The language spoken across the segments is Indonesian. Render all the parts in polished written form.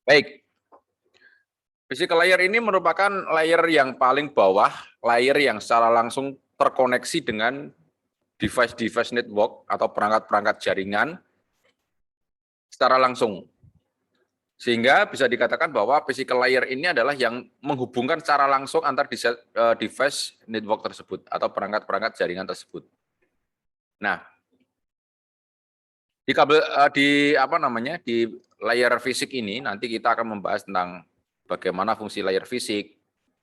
Baik, physical layer ini merupakan layer yang paling bawah, layer yang secara langsung terkoneksi dengan device-device network atau perangkat-perangkat jaringan secara langsung. Sehingga bisa dikatakan bahwa physical layer ini adalah yang menghubungkan secara langsung antar device network tersebut atau perangkat-perangkat jaringan tersebut. Nah, di layer fisik ini nanti kita akan membahas tentang bagaimana fungsi layer fisik,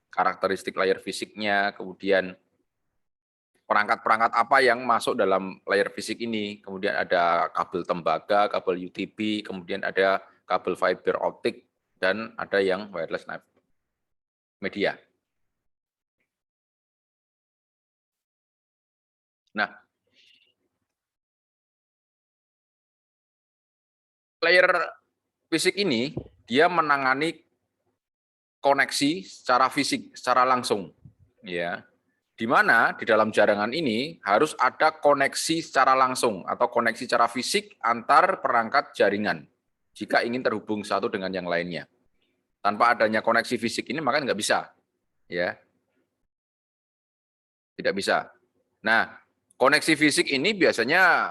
karakteristik layer fisiknya, kemudian perangkat-perangkat apa yang masuk dalam layer fisik ini, kemudian ada kabel tembaga, kabel UTP, kemudian ada kabel fiber optik, dan ada yang wireless media. Nah, layer fisik ini dia menangani koneksi secara fisik, secara langsung, ya. Di mana di dalam jaringan ini harus ada koneksi secara langsung atau koneksi secara fisik antar perangkat jaringan jika ingin terhubung satu dengan yang lainnya. Tanpa adanya koneksi fisik ini maka nggak bisa, ya, tidak bisa. Nah, koneksi fisik ini biasanya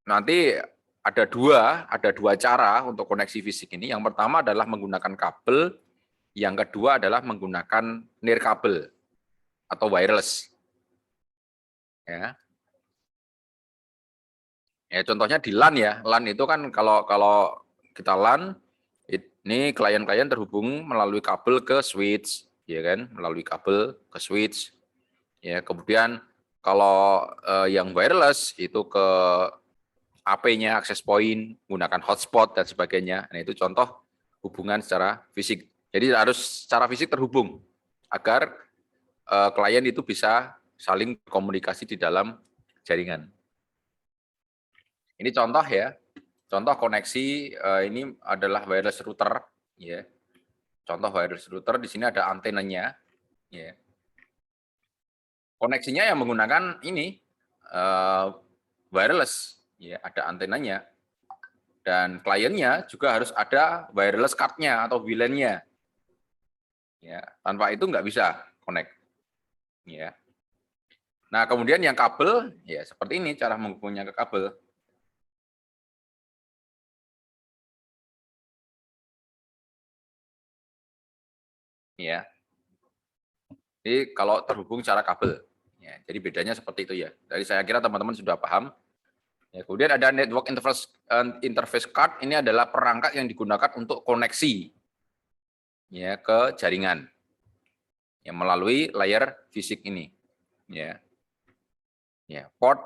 nanti ada dua cara untuk koneksi fisik ini. Yang pertama adalah menggunakan kabel, yang kedua adalah menggunakan nirkabel atau wireless. Ya. Ya, contohnya di LAN ya. LAN itu kan kalau kita LAN, ini klien-klien terhubung melalui kabel ke switch, ya kan, melalui kabel ke switch. Ya, kemudian kalau yang wireless itu ke AP-nya, akses point, menggunakan hotspot dan sebagainya. Nah, itu contoh hubungan secara fisik. Jadi harus secara fisik terhubung agar klien itu bisa saling komunikasi di dalam jaringan. Ini contoh ya. Contoh koneksi ini adalah wireless router, ya. Contoh wireless router di sini ada antenanya, ya. Koneksinya yang menggunakan ini wireless, ya, ada antenanya. Dan kliennya juga harus ada wireless card-nya atau WLAN-nya. Ya, tanpa itu nggak bisa connect. Ya. Nah, kemudian yang kabel, ya seperti ini cara menghubungnya ke kabel. Ya. Jadi kalau terhubung secara kabel, ya, jadi bedanya seperti itu ya. Jadi saya kira teman-teman sudah paham. Ya, kemudian ada network interface card, ini adalah perangkat yang digunakan untuk koneksi ya ke jaringan yang melalui layer fisik ini. Ya. Ya, port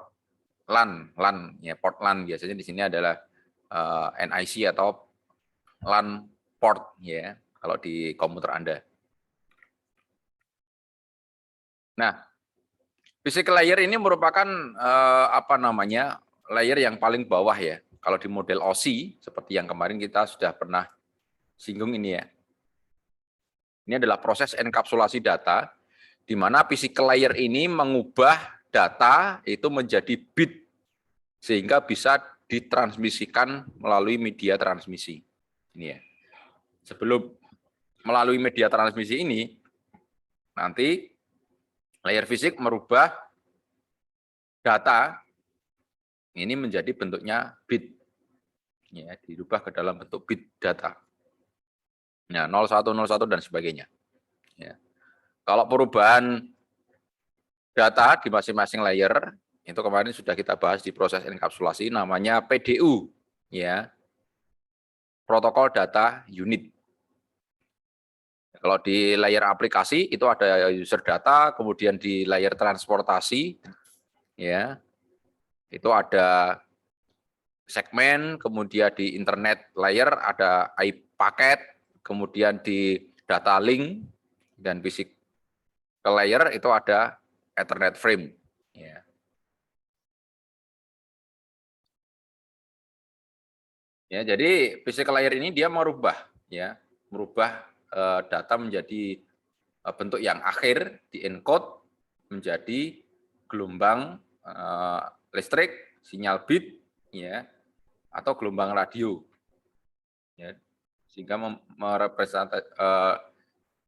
LAN ya, port LAN biasanya di sini adalah NIC atau LAN port ya kalau di komputer Anda. Nah, physical layer ini merupakan layer yang paling bawah ya. Kalau di model OSI seperti yang kemarin kita sudah pernah singgung ini ya. Ini adalah proses enkapsulasi data di mana physical layer ini mengubah data itu menjadi bit sehingga bisa ditransmisikan melalui media transmisi. Ini ya. Sebelum melalui media transmisi ini nanti layer fisik merubah data ini menjadi bentuknya bit, ya, dirubah ke dalam bentuk bit data. Ya, 0101 dan sebagainya. Ya. Kalau perubahan data di masing-masing layer itu kemarin sudah kita bahas di proses enkapsulasi, namanya PDU, ya, protokol data unit. Kalau di layer aplikasi itu ada user data, kemudian di layer transportasi, ya, itu ada segmen, kemudian di internet layer ada paket, kemudian di data link dan fisik ke layer itu ada Ethernet frame. Ya. Ya, jadi physical layer ini dia merubah data menjadi bentuk yang akhir di encode menjadi gelombang listrik, sinyal bit, ya, atau gelombang radio. ya, sehingga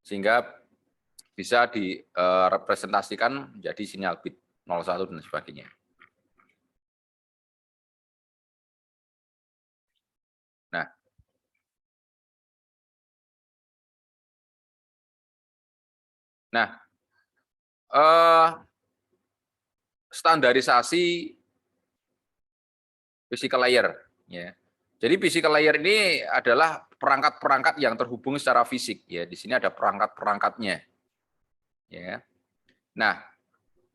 sehingga bisa direpresentasikan menjadi sinyal bit 01 dan sebagainya. Nah, standarisasi physical layer, ya. Jadi physical layer ini adalah perangkat-perangkat yang terhubung secara fisik, ya. Di sini ada perangkat-perangkatnya, ya. Nah,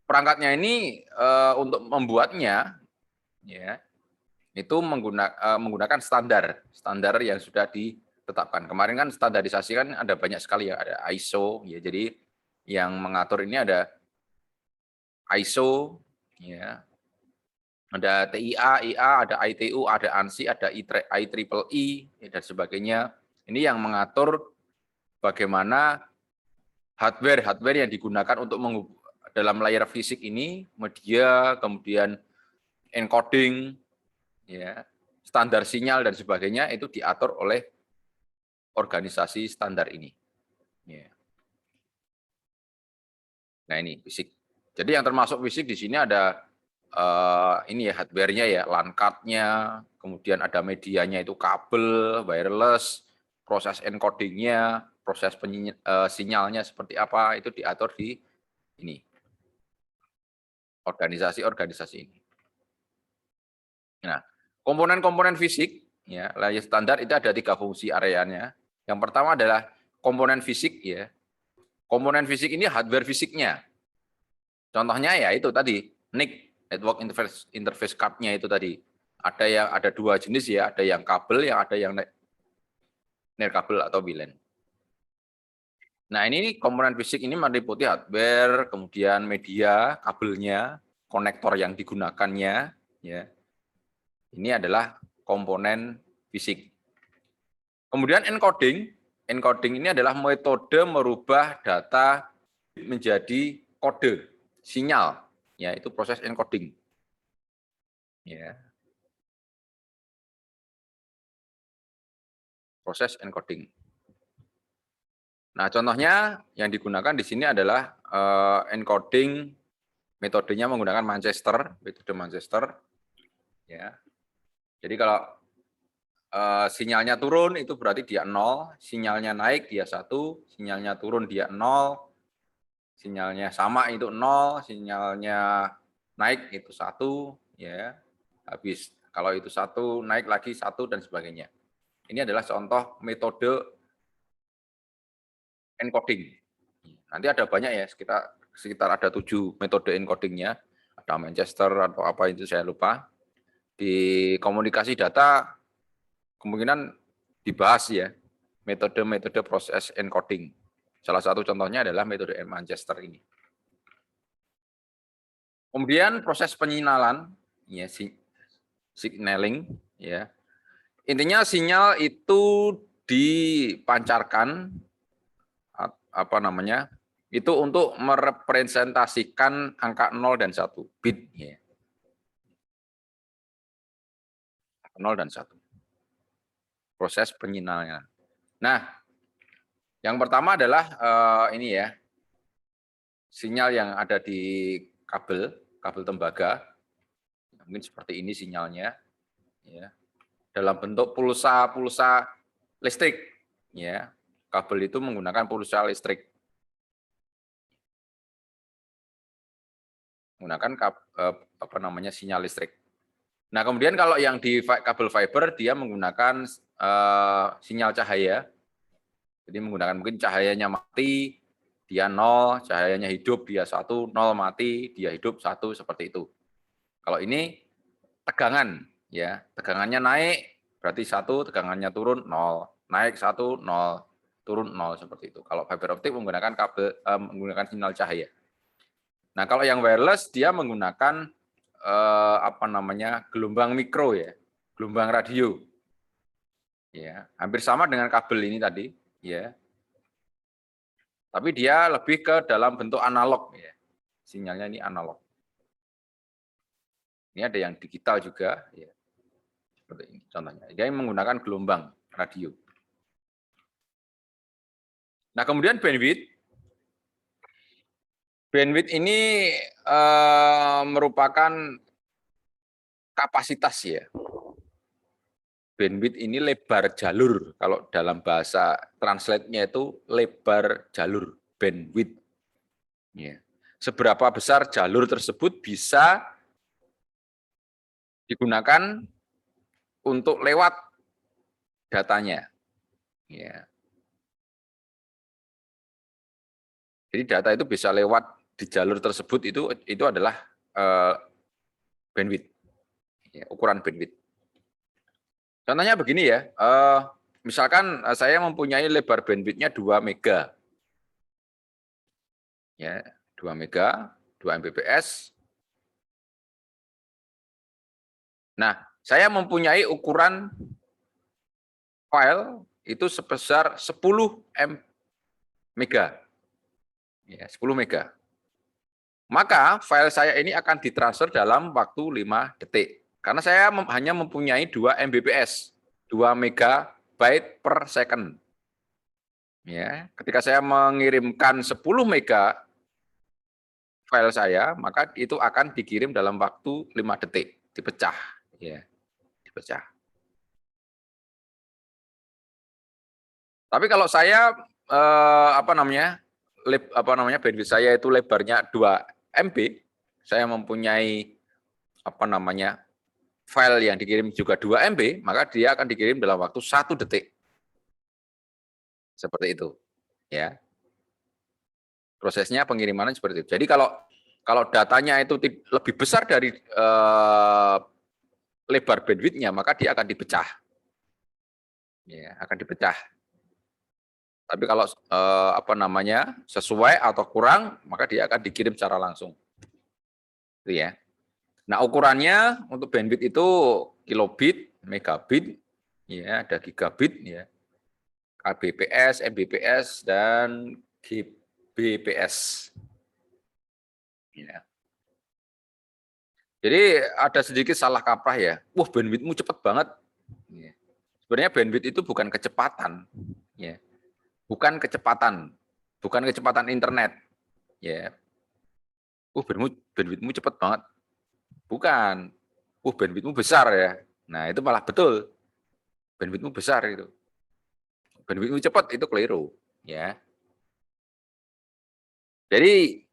perangkatnya ini untuk membuatnya, ya, itu menggunakan standar yang sudah ditetapkan. Kemarin kan standarisasi kan ada banyak sekali ya, ada ISO, ya. Jadi yang mengatur ini ada ISO, ya, ada TIA, IA, ada ITU, ada ANSI, ada IEEE, dan sebagainya. Ini yang mengatur bagaimana hardware yang digunakan untuk dalam layar fisik ini, media, kemudian encoding, ya, standar sinyal dan sebagainya itu diatur oleh organisasi standar ini. Ya. Nah ini fisik. Jadi yang termasuk fisik di sini ada ini ya hardware-nya ya, LAN card-nya, kemudian ada medianya itu kabel, wireless, proses encoding-nya, proses sinyalnya seperti apa itu diatur di ini organisasi-organisasi ini. Nah, komponen-komponen fisik ya, layar standar itu ada 3 fungsi areanya. Yang pertama adalah komponen fisik ya. Komponen fisik ini hardware fisiknya. Contohnya ya itu tadi, NIC, network interface card-nya itu tadi. Ada 2 jenis ya, ada yang kabel, yang ada yang nirkabel atau WLAN. Nah, ini komponen fisik ini meliputi hardware, kemudian media, kabelnya, konektor yang digunakannya, ya. Ini adalah komponen fisik. Kemudian encoding, encoding ini adalah metode merubah data menjadi kode, sinyal, ya itu proses encoding. Ya. Proses encoding. Nah, contohnya yang digunakan di sini adalah encoding metodenya menggunakan Manchester, metode Manchester. Ya. Jadi kalau sinyalnya turun itu berarti dia 0, sinyalnya naik dia 1, sinyalnya turun dia 0, sinyalnya sama itu 0, sinyalnya naik itu 1, ya. Habis kalau itu 1 naik lagi 1 dan sebagainya. Ini adalah contoh metode encoding. Nanti ada banyak ya, sekitar ada 7 metode encodingnya. Ada Manchester atau apa itu saya lupa. Di komunikasi data kemungkinan dibahas ya, metode-metode proses encoding. Salah satu contohnya adalah metode Manchester ini. Kemudian proses penyinalan, ya, signaling, ya. Intinya sinyal itu dipancarkan apa namanya? Itu untuk merepresentasikan angka 0 dan 1 bit, ya. 0 dan 1. Proses penyinalan. Nah, yang pertama adalah ini ya, sinyal yang ada di kabel tembaga. Mungkin seperti ini sinyalnya, ya. Dalam bentuk pulsa listrik, ya. Kabel itu menggunakan pulsa listrik. Menggunakan apa namanya sinyal listrik. Nah, kemudian kalau yang di kabel fiber dia menggunakan sinyal cahaya. Jadi menggunakan mungkin cahayanya mati, dia 0, cahayanya hidup, dia 1, 0 mati, dia hidup 1, seperti itu. Kalau ini tegangan, ya tegangannya naik, berarti 1, tegangannya turun 0, naik 1, 0, turun 0, seperti itu. Kalau fiber optik menggunakan menggunakan sinyal cahaya. Nah, kalau yang wireless dia menggunakan apa namanya gelombang mikro ya, gelombang radio. Ya, hampir sama dengan kabel ini tadi, ya. Tapi dia lebih ke dalam bentuk analog ya. Sinyalnya ini analog. Ini ada yang digital juga ya. Seperti ini contohnya. Dia menggunakan gelombang. radio. Nah, kemudian bandwidth. Bandwidth ini merupakan kapasitas ya. Bandwidth ini lebar jalur. Kalau dalam bahasa translate-nya itu lebar jalur, bandwidth. Ya. Seberapa besar jalur tersebut bisa digunakan untuk lewat datanya. Ya. Jadi data itu bisa lewat di jalur tersebut itu adalah bandwidth, ya, ukuran bandwidth. Contohnya begini ya, misalkan saya mempunyai lebar bandwidth-nya 2 mega, ya 2 mega, 2 Mbps. Nah, saya mempunyai ukuran file itu sebesar 10 mega, ya 10 mega. Maka file saya ini akan ditransfer dalam waktu 5 detik. Karena saya hanya mempunyai 2 Mbps, 2 megabyte per second. Ya, ketika saya mengirimkan 10 mega file saya, maka itu akan dikirim dalam waktu 5 detik, dipecah, ya, dipecah. Tapi kalau saya bandwidth saya itu lebarnya 2 MB, saya mempunyai file yang dikirim juga 2 MB, maka dia akan dikirim dalam waktu 1 detik. Seperti itu, ya. Prosesnya pengirimannya seperti itu. Jadi kalau datanya itu lebih besar dari lebar bandwidth-nya, maka dia akan dipecah. Ya, akan dipecah. Tapi kalau sesuai atau kurang, maka dia akan dikirim secara langsung. Itu ya. Nah, ukurannya untuk bandwidth itu kilobit, megabit, ya, ada gigabit, ya, kbps, mbps, dan gbps. Ya. Jadi ada sedikit salah kaprah ya. Wah, bandwidthmu cepat banget. Ya. Sebenarnya bandwidth itu bukan kecepatan, ya, bukan kecepatan internet, ya. Bandwidthmu cepat banget, bukan. Bandwidthmu besar ya. Nah, itu malah betul. Bandwidthmu besar itu. Bandwidthmu cepat itu keliru, ya. Jadi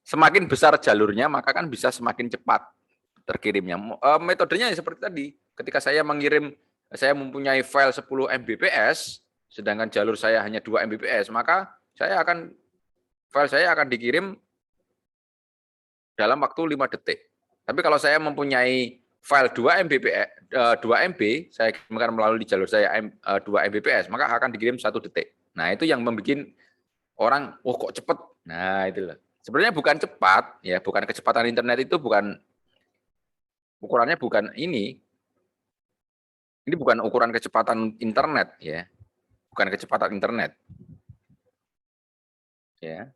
semakin besar jalurnya, maka kan bisa semakin cepat terkirimnya. Metodenya seperti tadi. Ketika saya mempunyai file 10 Mbps, sedangkan jalur saya hanya 2 Mbps, maka file saya akan dikirim dalam waktu 5 detik. Tapi kalau saya mempunyai file 2 MB, saya kirimkan melalui jalur saya 2 Mbps, maka akan dikirim 1 detik. Nah, itu yang membuat orang, kok cepat. Nah, itulah. Sebenarnya bukan cepat, ya, bukan kecepatan internet itu ukurannya bukan ini. Ini bukan ukuran kecepatan internet, ya. Bukan kecepatan internet. Ya.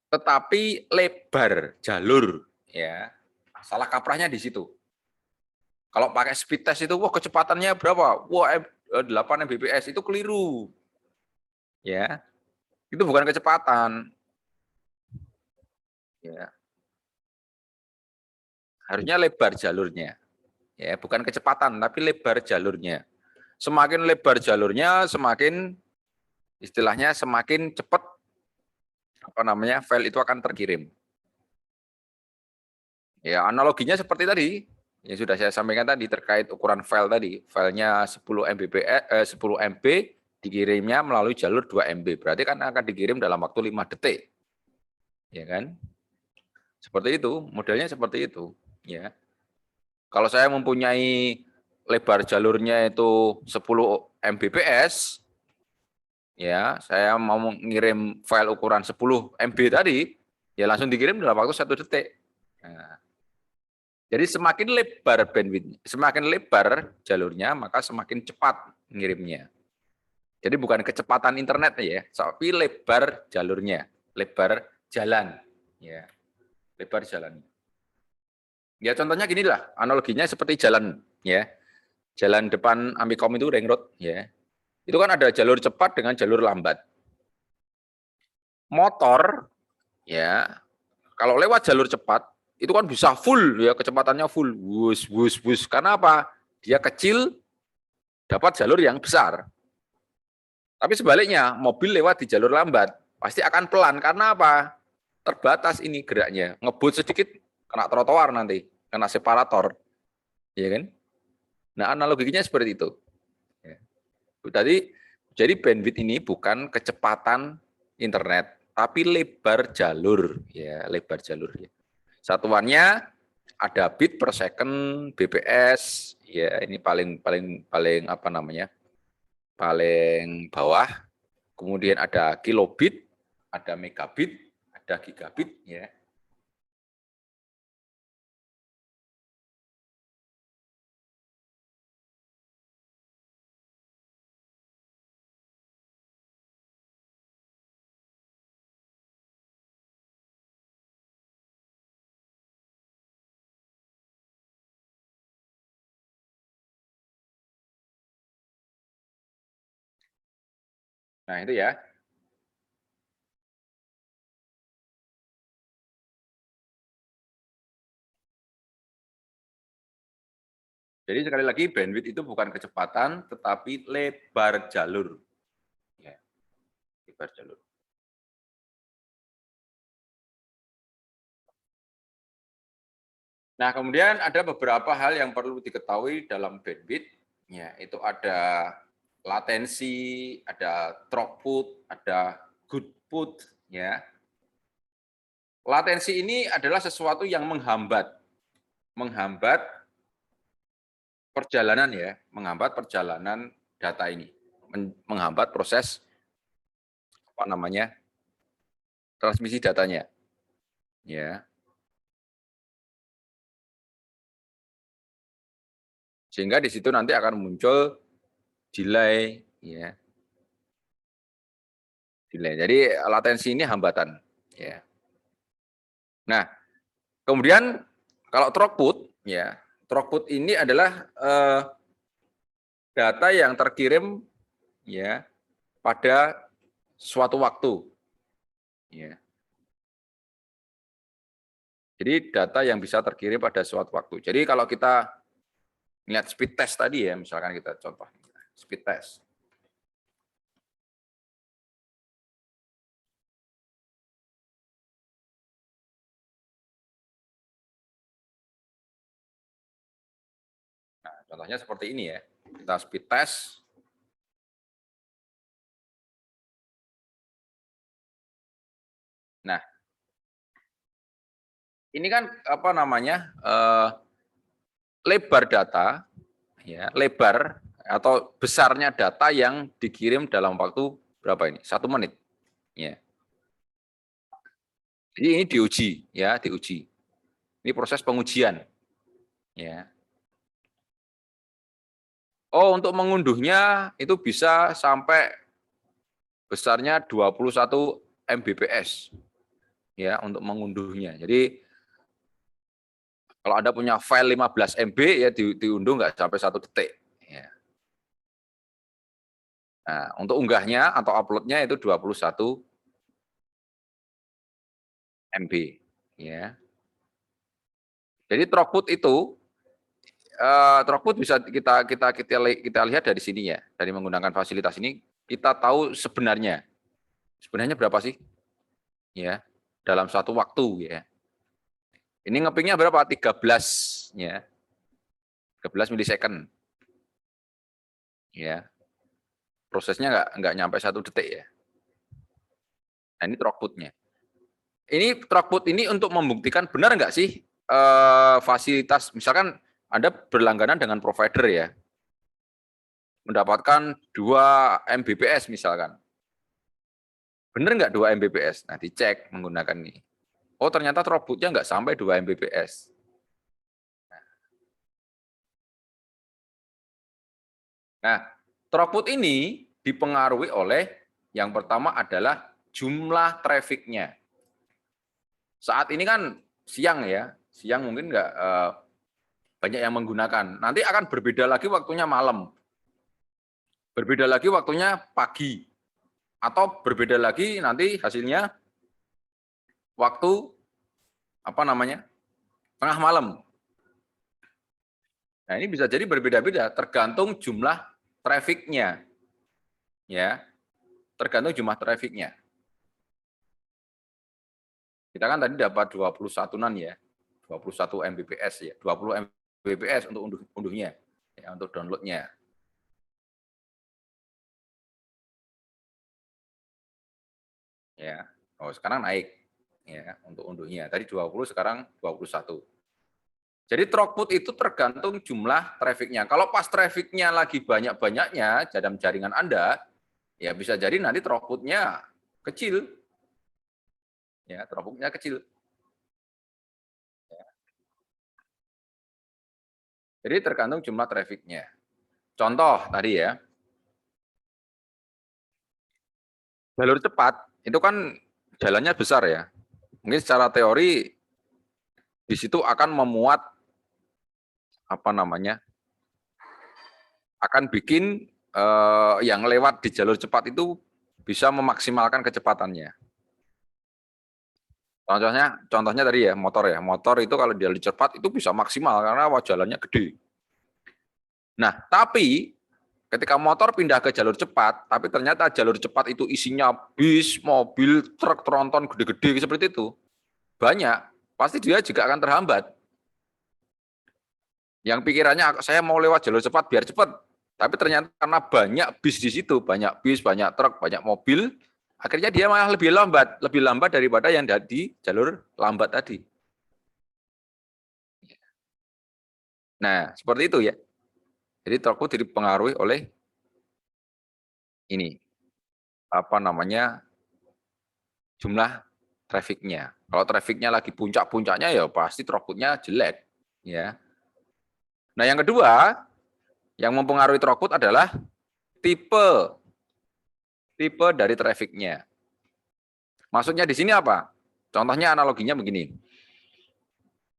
Tetapi lebar jalur, ya. Salah kaprahnya di situ. Kalau pakai speed test itu, kecepatannya berapa? 8 Mbps, itu keliru. Ya. Itu bukan kecepatan. Ya. Harusnya lebar jalurnya. Ya, bukan kecepatan, tapi lebar jalurnya. Semakin lebar jalurnya, semakin istilahnya semakin cepat file itu akan terkirim. Ya, analoginya seperti tadi yang sudah saya sampaikan tadi terkait ukuran file tadi. Filenya 10 MB dikirimnya melalui jalur 2 MB. Berarti kan akan dikirim dalam waktu 5 detik. Ya kan? Seperti itu, modelnya seperti itu, ya. Kalau saya mempunyai lebar jalurnya itu 10 Mbps, ya, saya mau mengirim file ukuran 10 MB tadi, ya langsung dikirim dalam waktu 1 detik. Nah, jadi semakin lebar bandwidth, semakin lebar jalurnya, maka semakin cepat mengirimnya. Jadi bukan kecepatan internet ya, tapi lebar jalurnya, lebar jalan, ya, lebar jalan. Ya contohnya gini lah, analoginya seperti jalan ya. Jalan depan Amikom itu ring road ya. Itu kan ada jalur cepat dengan jalur lambat. Motor ya, kalau lewat jalur cepat itu kan bisa full ya, kecepatannya full. Wus wus wus. Karena apa? Dia kecil dapat jalur yang besar. Tapi sebaliknya, mobil lewat di jalur lambat pasti akan pelan karena apa? Terbatas ini geraknya. Ngebut sedikit kena trotoar nanti, kena separator. Ya kan? Nah, analoginya seperti itu. Ya. Jadi bandwidth ini bukan kecepatan internet, tapi lebar jalur, ya, lebar jalur. Ya. Satuannya ada bit per second, BPS, ya ini paling apa namanya? Paling bawah. Kemudian ada kilobit, ada megabit, ada gigabit, ya. Nah, itu ya. Jadi sekali lagi bandwidth itu bukan kecepatan, tetapi lebar jalur. Ya, lebar jalur. Nah, kemudian ada beberapa hal yang perlu diketahui dalam bandwidth. Ya, itu ada latensi, ada throughput, ada goodput. Ya, latensi ini adalah sesuatu yang menghambat perjalanan ya, menghambat perjalanan data ini, menghambat proses apa namanya transmisi datanya. Ya, sehingga di situ nanti akan muncul delay, ya, delay. Jadi latensi ini hambatan, ya. Nah, kemudian kalau throughput, ya, throughput ini adalah data yang terkirim, ya, pada suatu waktu, ya. Jadi data yang bisa terkirim pada suatu waktu. Jadi kalau kita lihat speed test tadi ya, misalkan kita contoh speed test. Nah, contohnya seperti ini ya. Kita speed test. Nah, ini kan apa namanya? Lebar data, ya, lebar atau besarnya data yang dikirim dalam waktu berapa ini? 1 menit. Ya. Jadi ini diuji, ya, diuji. Ini proses pengujian, ya. Oh, untuk mengunduhnya itu bisa sampai besarnya 21 Mbps, ya, untuk mengunduhnya. Jadi kalau Anda punya file 15 MB ya diunduh nggak sampai 1 detik. Ya. Nah, untuk unggahnya atau uploadnya itu 21 MB. Ya. Jadi throughput bisa kita lihat dari sini ya, dari menggunakan fasilitas ini kita tahu sebenarnya berapa sih, ya, dalam satu waktu ya. Ini ngepingnya berapa? 13 ya, 13 milisecond. Ya, prosesnya nggak nyampe 1 detik ya. Nah, ini throughputnya. Ini throughput ini untuk membuktikan benar nggak sih fasilitas, misalkan Anda berlangganan dengan provider ya, mendapatkan 2 Mbps misalkan. Benar nggak 2 Mbps? Nah, dicek menggunakan ini. Oh, ternyata throughputnya nggak sampai 2 Mbps. Nah, throughput ini dipengaruhi oleh yang pertama adalah jumlah trafficnya. Saat ini kan siang ya, siang mungkin nggak banyak yang menggunakan. Nanti akan berbeda lagi waktunya malam. Berbeda lagi waktunya pagi. Atau berbeda lagi nanti hasilnya waktu apa namanya? Tengah malam. Nah, ini bisa jadi berbeda-beda tergantung jumlah trafficnya. Ya. Tergantung jumlah trafficnya. Kita kan tadi dapat 21-an ya. 21 Mbps ya. 20 Mbps untuk unduhnya. Ya, untuk downloadnya. Ya. Oh, sekarang naik ya untuk unduhnya. Tadi 20, sekarang 21. Jadi throughput itu tergantung jumlah trafficnya. Kalau pas trafficnya lagi banyak-banyaknya dalam jaringan Anda, ya bisa jadi nanti throughputnya kecil. Ya, throughputnya kecil. Ya. Jadi tergantung jumlah trafficnya. Contoh tadi ya, jalur cepat itu kan jalannya besar ya. Mungkin secara teori di situ akan memuat apa namanya, akan bikin yang lewat di jalur cepat itu bisa memaksimalkan kecepatannya. Contohnya tadi ya motor itu kalau di jalur cepat itu bisa maksimal karena jalannya gede. Nah, tapi ketika motor pindah ke jalur cepat, tapi ternyata jalur cepat itu isinya bis, mobil, truk, tronton gede-gede seperti itu, banyak, pasti dia juga akan terhambat. Yang pikirannya saya mau lewat jalur cepat biar cepat, tapi ternyata karena banyak bis di situ, banyak bis, banyak truk, banyak mobil, akhirnya dia malah lebih lambat daripada yang di jalur lambat tadi. Nah, seperti itu ya. Jadi throughput dipengaruhi oleh ini, apa namanya, jumlah trafficnya. Kalau trafficnya lagi puncak-puncaknya ya pasti throughputnya jelek. Ya. Nah yang kedua, yang mempengaruhi throughput adalah tipe dari trafficnya. Maksudnya di sini apa? Contohnya analoginya begini.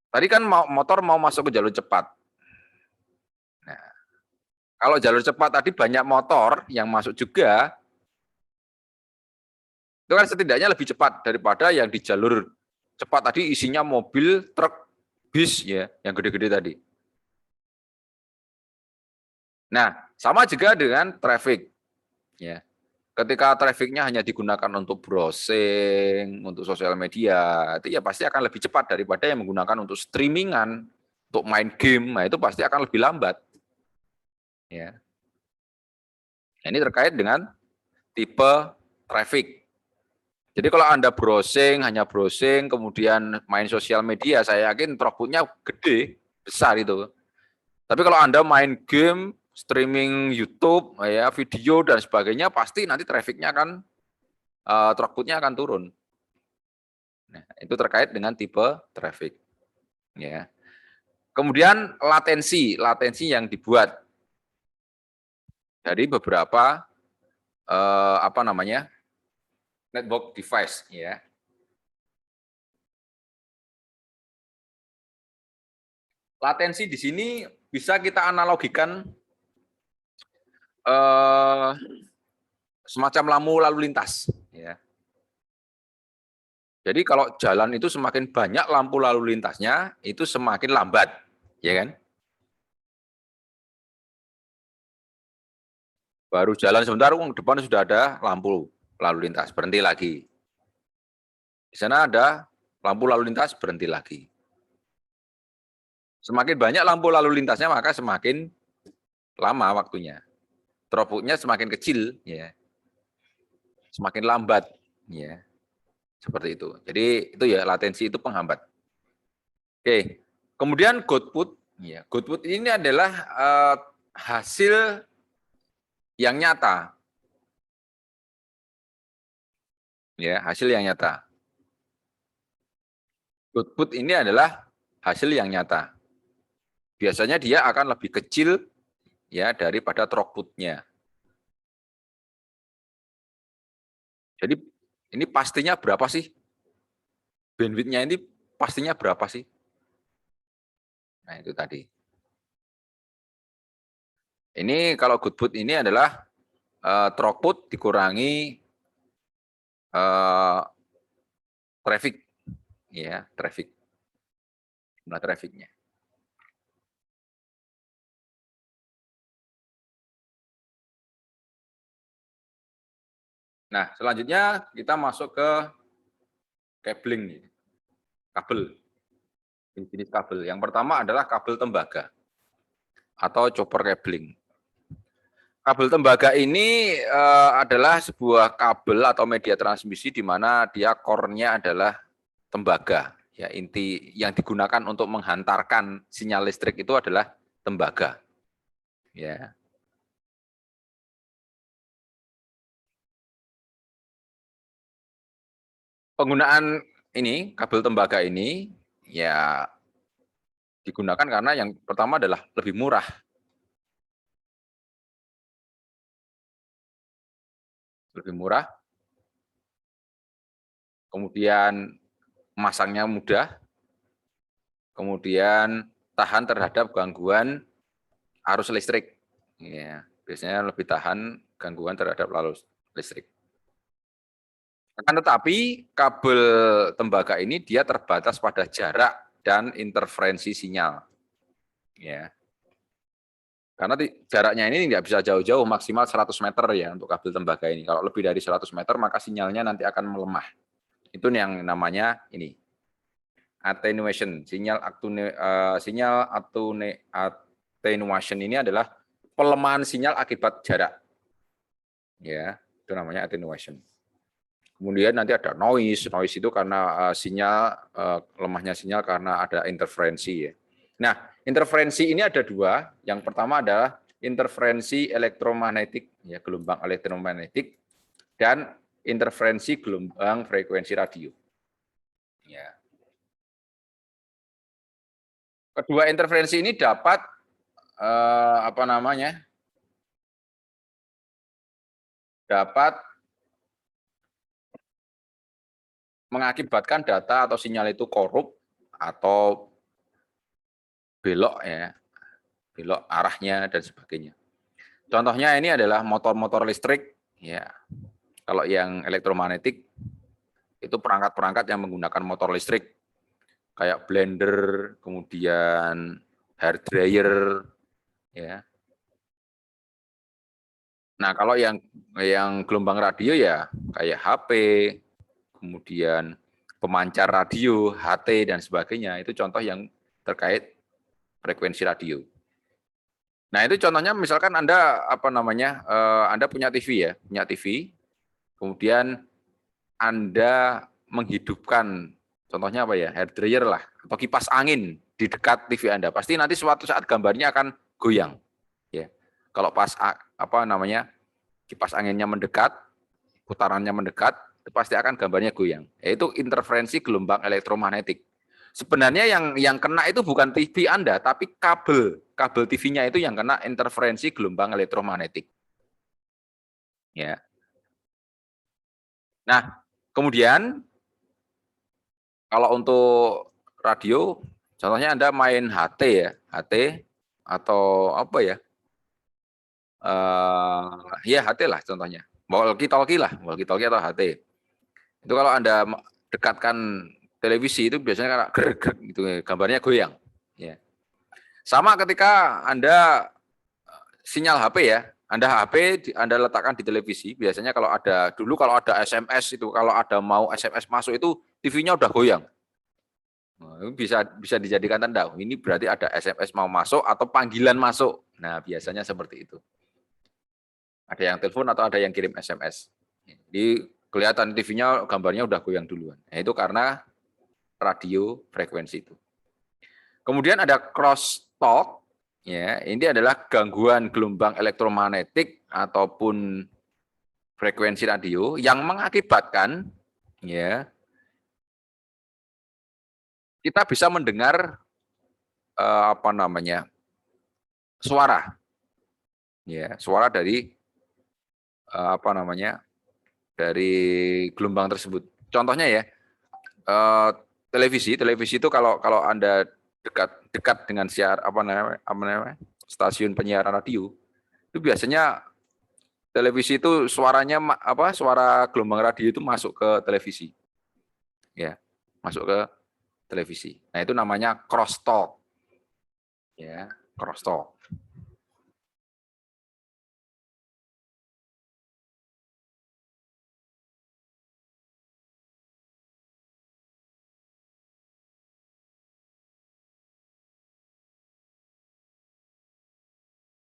Tadi kan motor mau masuk ke jalur cepat. Nah, kalau jalur cepat tadi banyak motor yang masuk juga, itu kan setidaknya lebih cepat daripada yang di jalur cepat tadi isinya mobil, truk, bis ya, yang gede-gede tadi. Nah, sama juga dengan traffic. Ya. Ketika trafficnya hanya digunakan untuk browsing, untuk sosial media, itu ya pasti akan lebih cepat daripada yang menggunakan untuk streamingan, untuk main game, nah itu pasti akan lebih lambat. Ya. Nah, ini terkait dengan tipe traffic. Jadi kalau Anda browsing, hanya browsing, kemudian main sosial media, saya yakin throughputnya gede, besar itu. Tapi kalau Anda main game, streaming YouTube, ya video dan sebagainya, pasti nanti trafficnya akan throughputnya akan turun. Nah, itu terkait dengan tipe traffic. Ya. Kemudian latensi yang dibuat dari beberapa apa namanya network device, ya. Latensi di sini bisa kita analogikan semacam lampu lalu lintas, ya. Jadi kalau jalan itu semakin banyak lampu lalu lintasnya, itu semakin lambat, ya kan? Baru jalan sebentar, depan sudah ada lampu lalu lintas, berhenti lagi. Di sana ada lampu lalu lintas, berhenti lagi. Semakin banyak lampu lalu lintasnya, maka semakin lama waktunya. Throughputnya semakin kecil, ya, semakin lambat, ya, seperti itu. Jadi itu ya latensi itu penghambat. Oke, kemudian goodput, ya, goodput ini adalah hasil yang nyata, ya, hasil yang nyata. Goodput ini adalah hasil yang nyata. Biasanya dia akan lebih kecil ya daripada throughputnya. Jadi ini pastinya berapa sih? Bandwidth-nya ini pastinya berapa sih? Nah, itu tadi. Ini kalau goodwood ini adalah throughput dikurangi traffic, ya, traffic, jumlah trafficnya. Nah, selanjutnya kita masuk ke cabling, kabel, jenis kabel. Yang pertama adalah kabel tembaga atau chopper cabling. Kabel tembaga ini adalah sebuah kabel atau media transmisi di mana dia core-nya adalah tembaga. Ya, inti yang digunakan untuk menghantarkan sinyal listrik itu adalah tembaga. Ya. Penggunaan ini kabel tembaga ini ya digunakan karena yang pertama adalah lebih murah. Lebih murah, kemudian masangnya mudah, kemudian tahan terhadap gangguan arus listrik. Ya, biasanya lebih tahan gangguan terhadap arus listrik. Akan tetapi kabel tembaga ini dia terbatas pada jarak dan interferensi sinyal. Ya. Karena jaraknya ini tidak bisa jauh-jauh, maksimal 100 meter ya untuk kabel tembaga ini. Kalau lebih dari 100 meter maka sinyalnya nanti akan melemah. Itu yang namanya ini attenuation. Sinyal attenuation ini adalah pelemahan sinyal akibat jarak. Ya, itu namanya attenuation. Kemudian nanti ada noise. Noise itu karena lemahnya sinyal karena ada interferensi ya. Nah, interferensi ini ada dua. Yang pertama adalah interferensi elektromagnetik, ya, gelombang elektromagnetik, dan interferensi gelombang frekuensi radio. Ya. Kedua interferensi ini dapat dapat mengakibatkan data atau sinyal itu korup atau belok ya, belok arahnya dan sebagainya. Contohnya ini adalah motor-motor listrik ya. Kalau yang elektromagnetik itu perangkat-perangkat yang menggunakan motor listrik kayak blender, kemudian hair dryer ya. Nah, kalau yang gelombang radio ya kayak HP, kemudian pemancar radio, HT dan sebagainya, itu contoh yang terkait frekuensi radio. Nah, itu contohnya misalkan Anda Anda punya TV ya, punya TV. Kemudian Anda menghidupkan contohnya apa ya? Hair dryer lah atau kipas angin di dekat TV Anda. Pasti nanti suatu saat gambarnya akan goyang. Ya. Kalau pas kipas anginnya mendekat, putarannya mendekat, pasti akan gambarnya goyang. Yaitu interferensi gelombang elektromagnetik. Sebenarnya yang kena itu bukan TV Anda, tapi kabel TV-nya itu yang kena interferensi gelombang elektromagnetik. Ya. Nah, kemudian kalau untuk radio, contohnya Anda main HT ya, HT atau apa ya? Ya HT lah contohnya. Walkie-talkie lah, walkie-talkie atau HT. Itu kalau Anda dekatkan televisi itu biasanya kayak grek gitu, gambarnya goyang. Ya. Sama ketika Anda sinyal HP ya, Anda letakkan di televisi, biasanya kalau ada SMS itu, kalau ada mau SMS masuk itu TV-nya udah goyang. Nah, bisa dijadikan tanda, ini berarti ada SMS mau masuk atau panggilan masuk. Nah, biasanya seperti itu. Ada yang telepon atau ada yang kirim SMS. Jadi kelihatan TV-nya gambarnya udah goyang duluan. Nah, itu karena radio frekuensi itu. Kemudian ada crosstalk, ya, ini adalah gangguan gelombang elektromagnetik ataupun frekuensi radio yang mengakibatkan ya kita bisa mendengar suara, ya, suara dari dari gelombang tersebut. Contohnya ya televisi itu kalau Anda dekat dengan siar apa namanya stasiun penyiaran radio, itu biasanya televisi itu suaranya suara gelombang radio itu masuk ke televisi. Ya, masuk ke televisi. Nah, itu namanya crosstalk. Ya, crosstalk.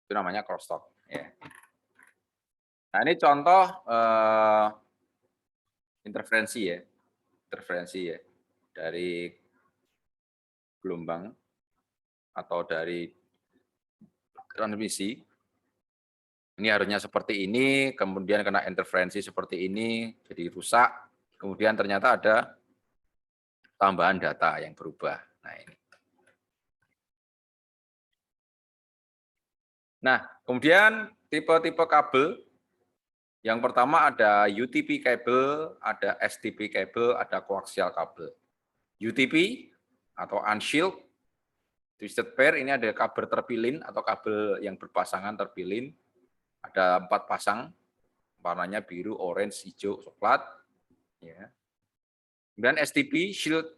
Itu namanya crosstalk. Ya. Nah, ini contoh interferensi ya. Interferensi ya dari gelombang atau dari transmisi. Ini harusnya seperti ini, kemudian kena interferensi seperti ini, jadi rusak. Kemudian ternyata ada tambahan data yang berubah. Nah, ini. Nah, kemudian tipe-tipe kabel. Yang pertama ada UTP kabel, ada STP kabel, ada koaksial kabel. UTP atau unshielded twisted pair, ini ada kabel terpilin atau kabel yang berpasangan terpilin. Ada 4 pasang, warnanya biru, orange, hijau, coklat. Ya. Kemudian STP, shield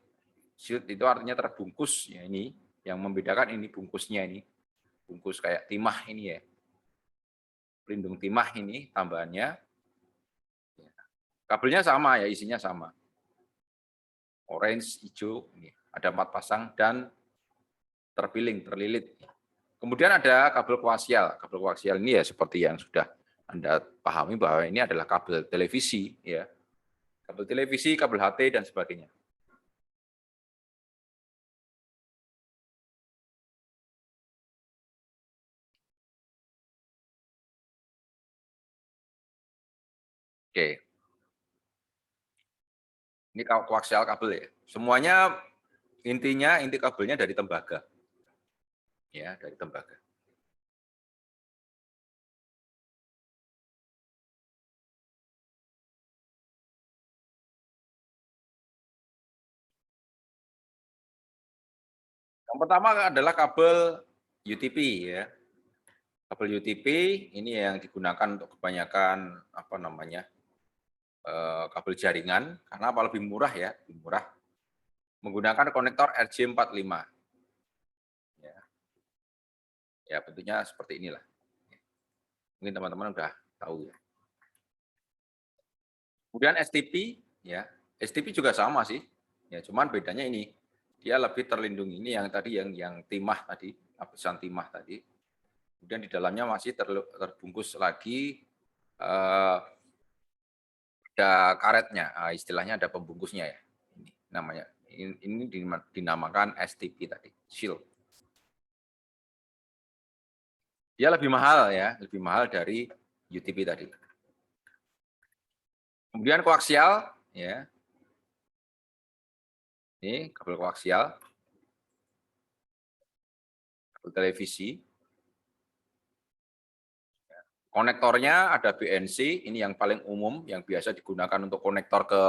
itu artinya terbungkus. Ya, ini yang membedakan ini bungkusnya ini. Bungkus kayak timah ini ya. Pelindung timah ini tambahannya. Kabelnya sama ya, isinya sama. Orange, hijau, ini ada 4 pasang dan terlilit. Kemudian ada kabel koaksial. Kabel koaksial ini ya seperti yang sudah Anda pahami bahwa ini adalah kabel televisi, ya. Kabel televisi, kabel HT dan sebagainya. Oke. Ini koaksial kabel ya. Semuanya inti kabelnya dari tembaga. Ya, dari tembaga. Yang pertama adalah kabel UTP ya. Kabel UTP ini yang digunakan untuk kebanyakan kabel jaringan karena apa lebih murah ya, lebih murah. Menggunakan konektor RJ45. Ya. Ya, bentuknya seperti inilah. Mungkin teman-teman udah tahu ya. Kemudian STP ya. STP juga sama sih. Ya, cuman bedanya ini. Dia lebih terlindungi ini yang tadi yang timah tadi, lapisan timah tadi. Kemudian di dalamnya masih terbungkus lagi ada karetnya, istilahnya ada pembungkusnya ya. Ini namanya. Ini dinamakan STP tadi, shield. Dia lebih mahal ya, lebih mahal dari UTP tadi. Kemudian koaksial ya. Ini kabel koaksial. Kabel televisi. Konektornya ada BNC, ini yang paling umum, yang biasa digunakan untuk konektor ke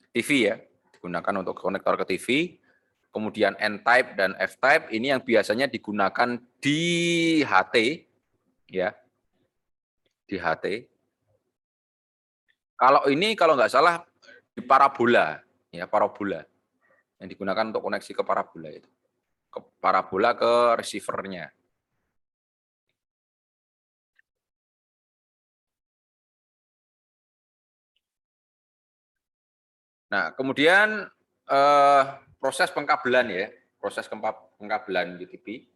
TV ya, digunakan untuk konektor ke TV. Kemudian N-type dan F-type, ini yang biasanya digunakan di HT, ya, di HT. Kalau ini kalau nggak salah di parabola, ya parabola, yang digunakan untuk koneksi ke parabola itu, ke parabola ke receiver-nya. Nah, kemudian proses pengkabelan ya, proses pengkabelan UTP.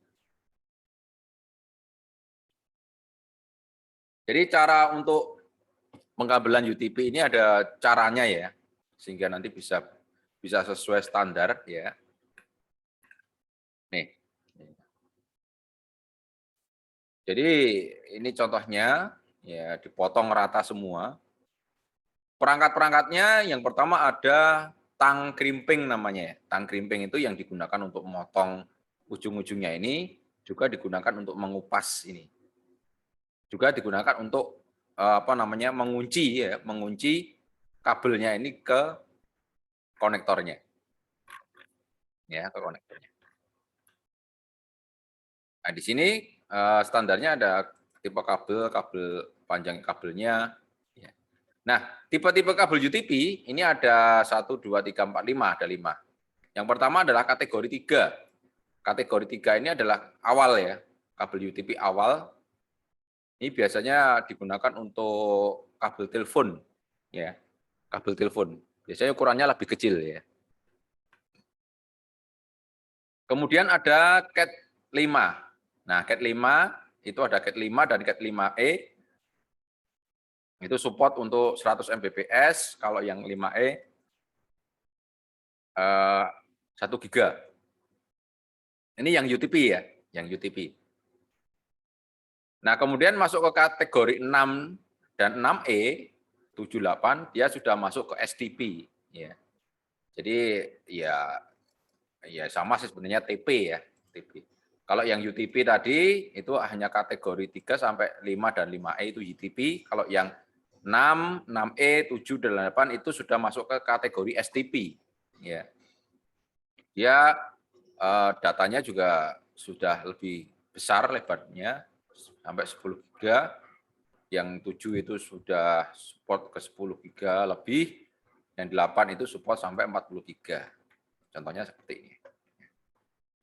Jadi cara untuk pengkabelan UTP ini ada caranya ya, sehingga nanti bisa sesuai standar ya. Nih. Jadi ini contohnya ya, dipotong rata semua. Perangkat-perangkatnya yang pertama ada tang krimping namanya. Tang krimping itu yang digunakan untuk memotong ujung-ujungnya ini, juga digunakan untuk mengupas ini. Juga digunakan untuk mengunci ya, mengunci kabelnya ini ke konektornya. Ya, ke konektornya. Nah, di sini standarnya ada tipe kabel, kabel panjang kabelnya. Ya. Nah, tipe-tipe kabel UTP ini ada 1, 2, 3, 4, 5, ada 5. Yang pertama adalah kategori 3. Kategori 3 ini adalah awal ya, kabel UTP awal. Ini biasanya digunakan untuk kabel telepon, ya, kabel telepon. Biasanya ukurannya lebih kecil ya. Kemudian ada Cat 5. Nah, Cat 5 itu ada Cat 5 dan Cat 5E. Itu support untuk 100 Mbps, kalau yang 5E 1 giga. Ini yang UTP ya, yang UTP. Nah, kemudian masuk ke kategori 6 dan 6E, 78, dia sudah masuk ke STP. Ya. Jadi ya sama sih sebenarnya TP ya. TP. Kalau yang UTP tadi itu hanya kategori 3 sampai 5 dan 5E itu UTP. Kalau yang 6, 6E, 7, dan 8 itu sudah masuk ke kategori STP. Ya. Dia datanya juga sudah lebih besar lebarnya, sampai 10 giga. Yang 7 itu sudah support ke 10 giga lebih, yang 8 itu support sampai 40 giga. Contohnya seperti ini.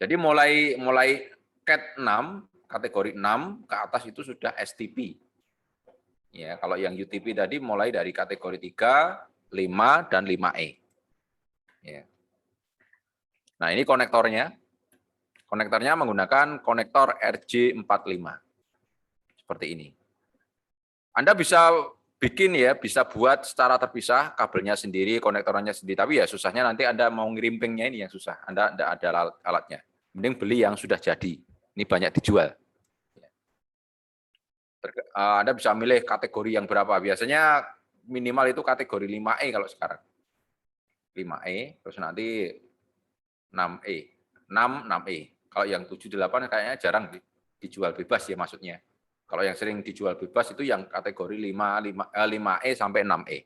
Jadi mulai Cat 6, kategori 6 ke atas itu sudah STP. Ya, kalau yang UTP tadi mulai dari kategori 3, 5, dan 5E. Ya. Nah, ini konektornya. Konektornya menggunakan konektor RJ45. Seperti ini. Anda bisa bikin ya, bisa buat secara terpisah, kabelnya sendiri, konektornya sendiri. Tapi ya susahnya nanti Anda mau ngerimpingnya ini yang susah. Anda tidak ada alatnya. Mending beli yang sudah jadi. Ini banyak dijual. Anda bisa milih kategori yang berapa. Biasanya minimal itu kategori 5E kalau sekarang. 5E, terus nanti 6E. 6, 6E. Kalau yang 7, 8 kayaknya jarang dijual bebas ya maksudnya. Kalau yang sering dijual bebas itu yang kategori 5E sampai 6E.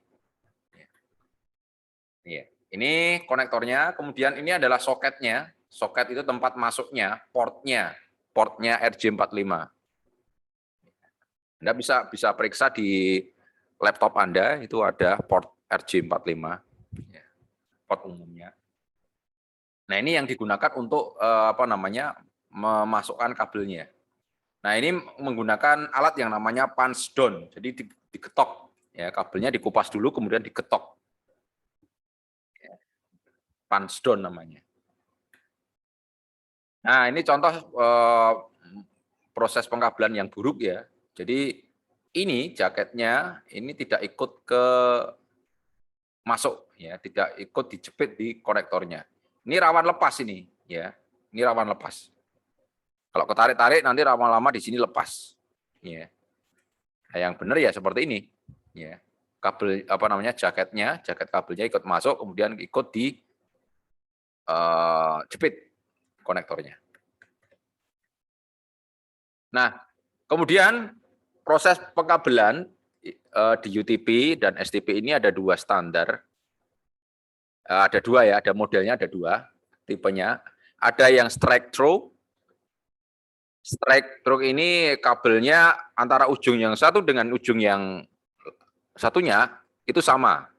Ya. Ini konektornya, kemudian ini adalah soketnya. Soket itu tempat masuknya, portnya RJ45. Anda bisa periksa di laptop Anda, itu ada port RJ45, port umumnya. Nah, ini yang digunakan untuk memasukkan kabelnya. Nah, ini menggunakan alat yang namanya punch down, jadi diketok, ya, kabelnya dikupas dulu, kemudian diketok. Punch down namanya. Nah, ini contoh proses pengkabelan yang buruk ya. Jadi ini jaketnya ini tidak ikut ke masuk ya, tidak ikut dijepit di konektornya. Ini rawan lepas ini ya. Ini rawan lepas. Kalau ketarik-tarik nanti lama-lama di sini lepas. Ya. Nah, yang benar ya seperti ini. Ya. Kabel jaket kabelnya ikut masuk, kemudian ikut di jepit konektornya. Nah, kemudian proses pengkabelan di UTP dan STP ini ada 2 standar. Ada 2 ya, ada modelnya ada 2 tipenya. Ada yang strike through. Strike through ini kabelnya antara ujung yang satu dengan ujung yang satunya itu sama,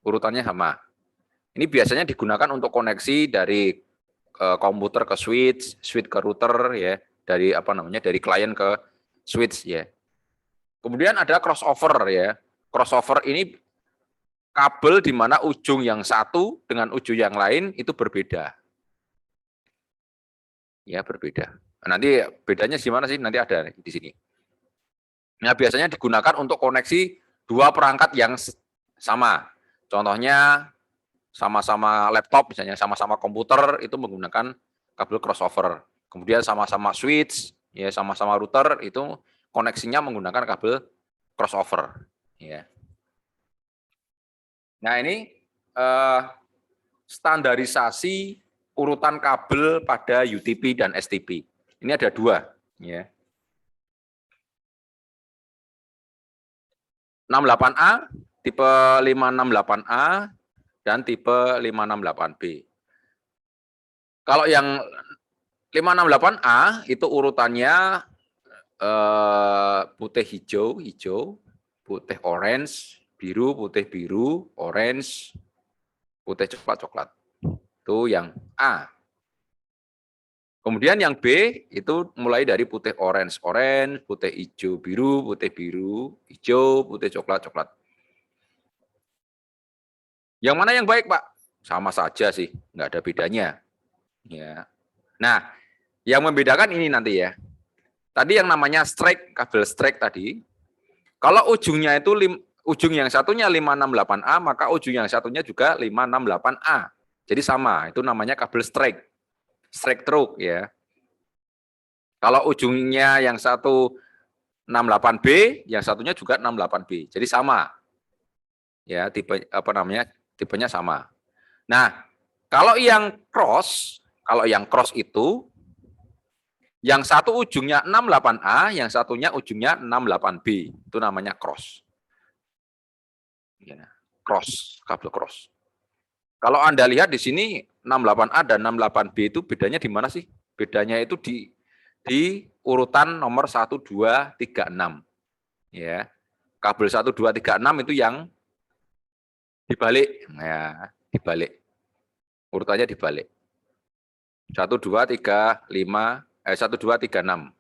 urutannya sama. Ini biasanya digunakan untuk koneksi dari komputer ke switch ke router ya, dari dari klien ke switch ya. Kemudian ada crossover ya. Crossover ini kabel di mana ujung yang satu dengan ujung yang lain itu berbeda. Ya, berbeda. Nanti bedanya gimana sih? Nanti ada di sini. Nah, biasanya digunakan untuk koneksi 2 perangkat yang sama. Contohnya sama-sama laptop, misalnya sama-sama komputer itu menggunakan kabel crossover. Kemudian sama-sama switch, ya sama-sama router itu koneksinya menggunakan kabel crossover. Ya. Nah, ini standarisasi urutan kabel pada UTP dan STP. Ini ada 2. Ya. 68A, tipe 568A, dan tipe 568B. Kalau yang 568A itu urutannya putih hijau, hijau, putih orange, biru, putih biru, orange, putih coklat, coklat. Itu yang A. Kemudian yang B itu mulai dari putih orange, orange, putih hijau, biru, hijau, putih coklat, coklat. Yang mana yang baik, Pak? Sama saja sih, nggak ada bedanya. Ya. Nah, yang membedakan ini nanti ya. Tadi yang namanya strike, kabel strike tadi, kalau ujungnya itu ujung yang satunya 568A, maka ujung yang satunya juga 568A. Jadi sama, itu namanya kabel strike. Strike through ya. Kalau ujungnya yang satu 68B, yang satunya juga 68B. Jadi sama. Ya, tipe apa namanya? Tipenya sama. Nah, kalau yang cross itu yang satu ujungnya 68A, yang satunya ujungnya 68B. Itu namanya cross. Ya, cross, kabel cross. Kalau Anda lihat di sini 68A dan 68B itu bedanya di mana sih? Bedanya itu di urutan nomor 1, 2, 3, 6. Ya. Kabel 1, 2, 3, 6 itu yang dibalik. Ya, dibalik. Urutannya dibalik. 1, 2, 3, 5, 1, 2, 3, 6.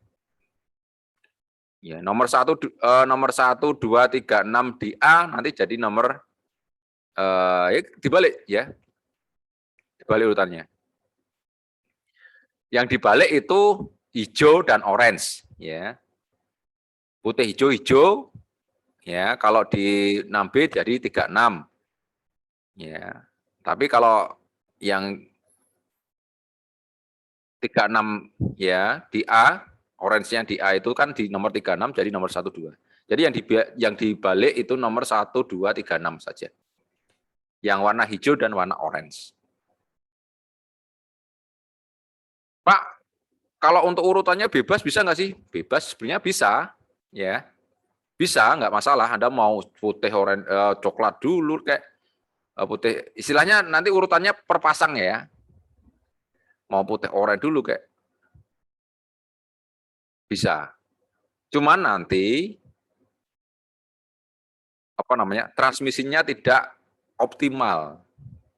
Ya, nomor 1, 2, 3, 6 di A nanti jadi nomor dibalik ya. Dibalik urutannya. Yang dibalik itu hijau dan orange ya. Putih hijau ya, kalau di 6B jadi 36 ya. Tapi kalau yang 36 ya di A, orange-nya di A itu kan di nomor 36 jadi nomor 1 2. Jadi yang dibalik itu nomor 1 2 3 6 saja. Yang warna hijau dan warna orange. Pak, kalau untuk urutannya bebas bisa nggak sih? Bebas sebenarnya bisa, ya. Bisa, nggak masalah. Anda mau putih, orange, coklat dulu, kayak putih. Istilahnya nanti urutannya perpasang ya. Mau putih orange dulu kayak bisa. Cuman nanti apa namanya transmisinya tidak optimal,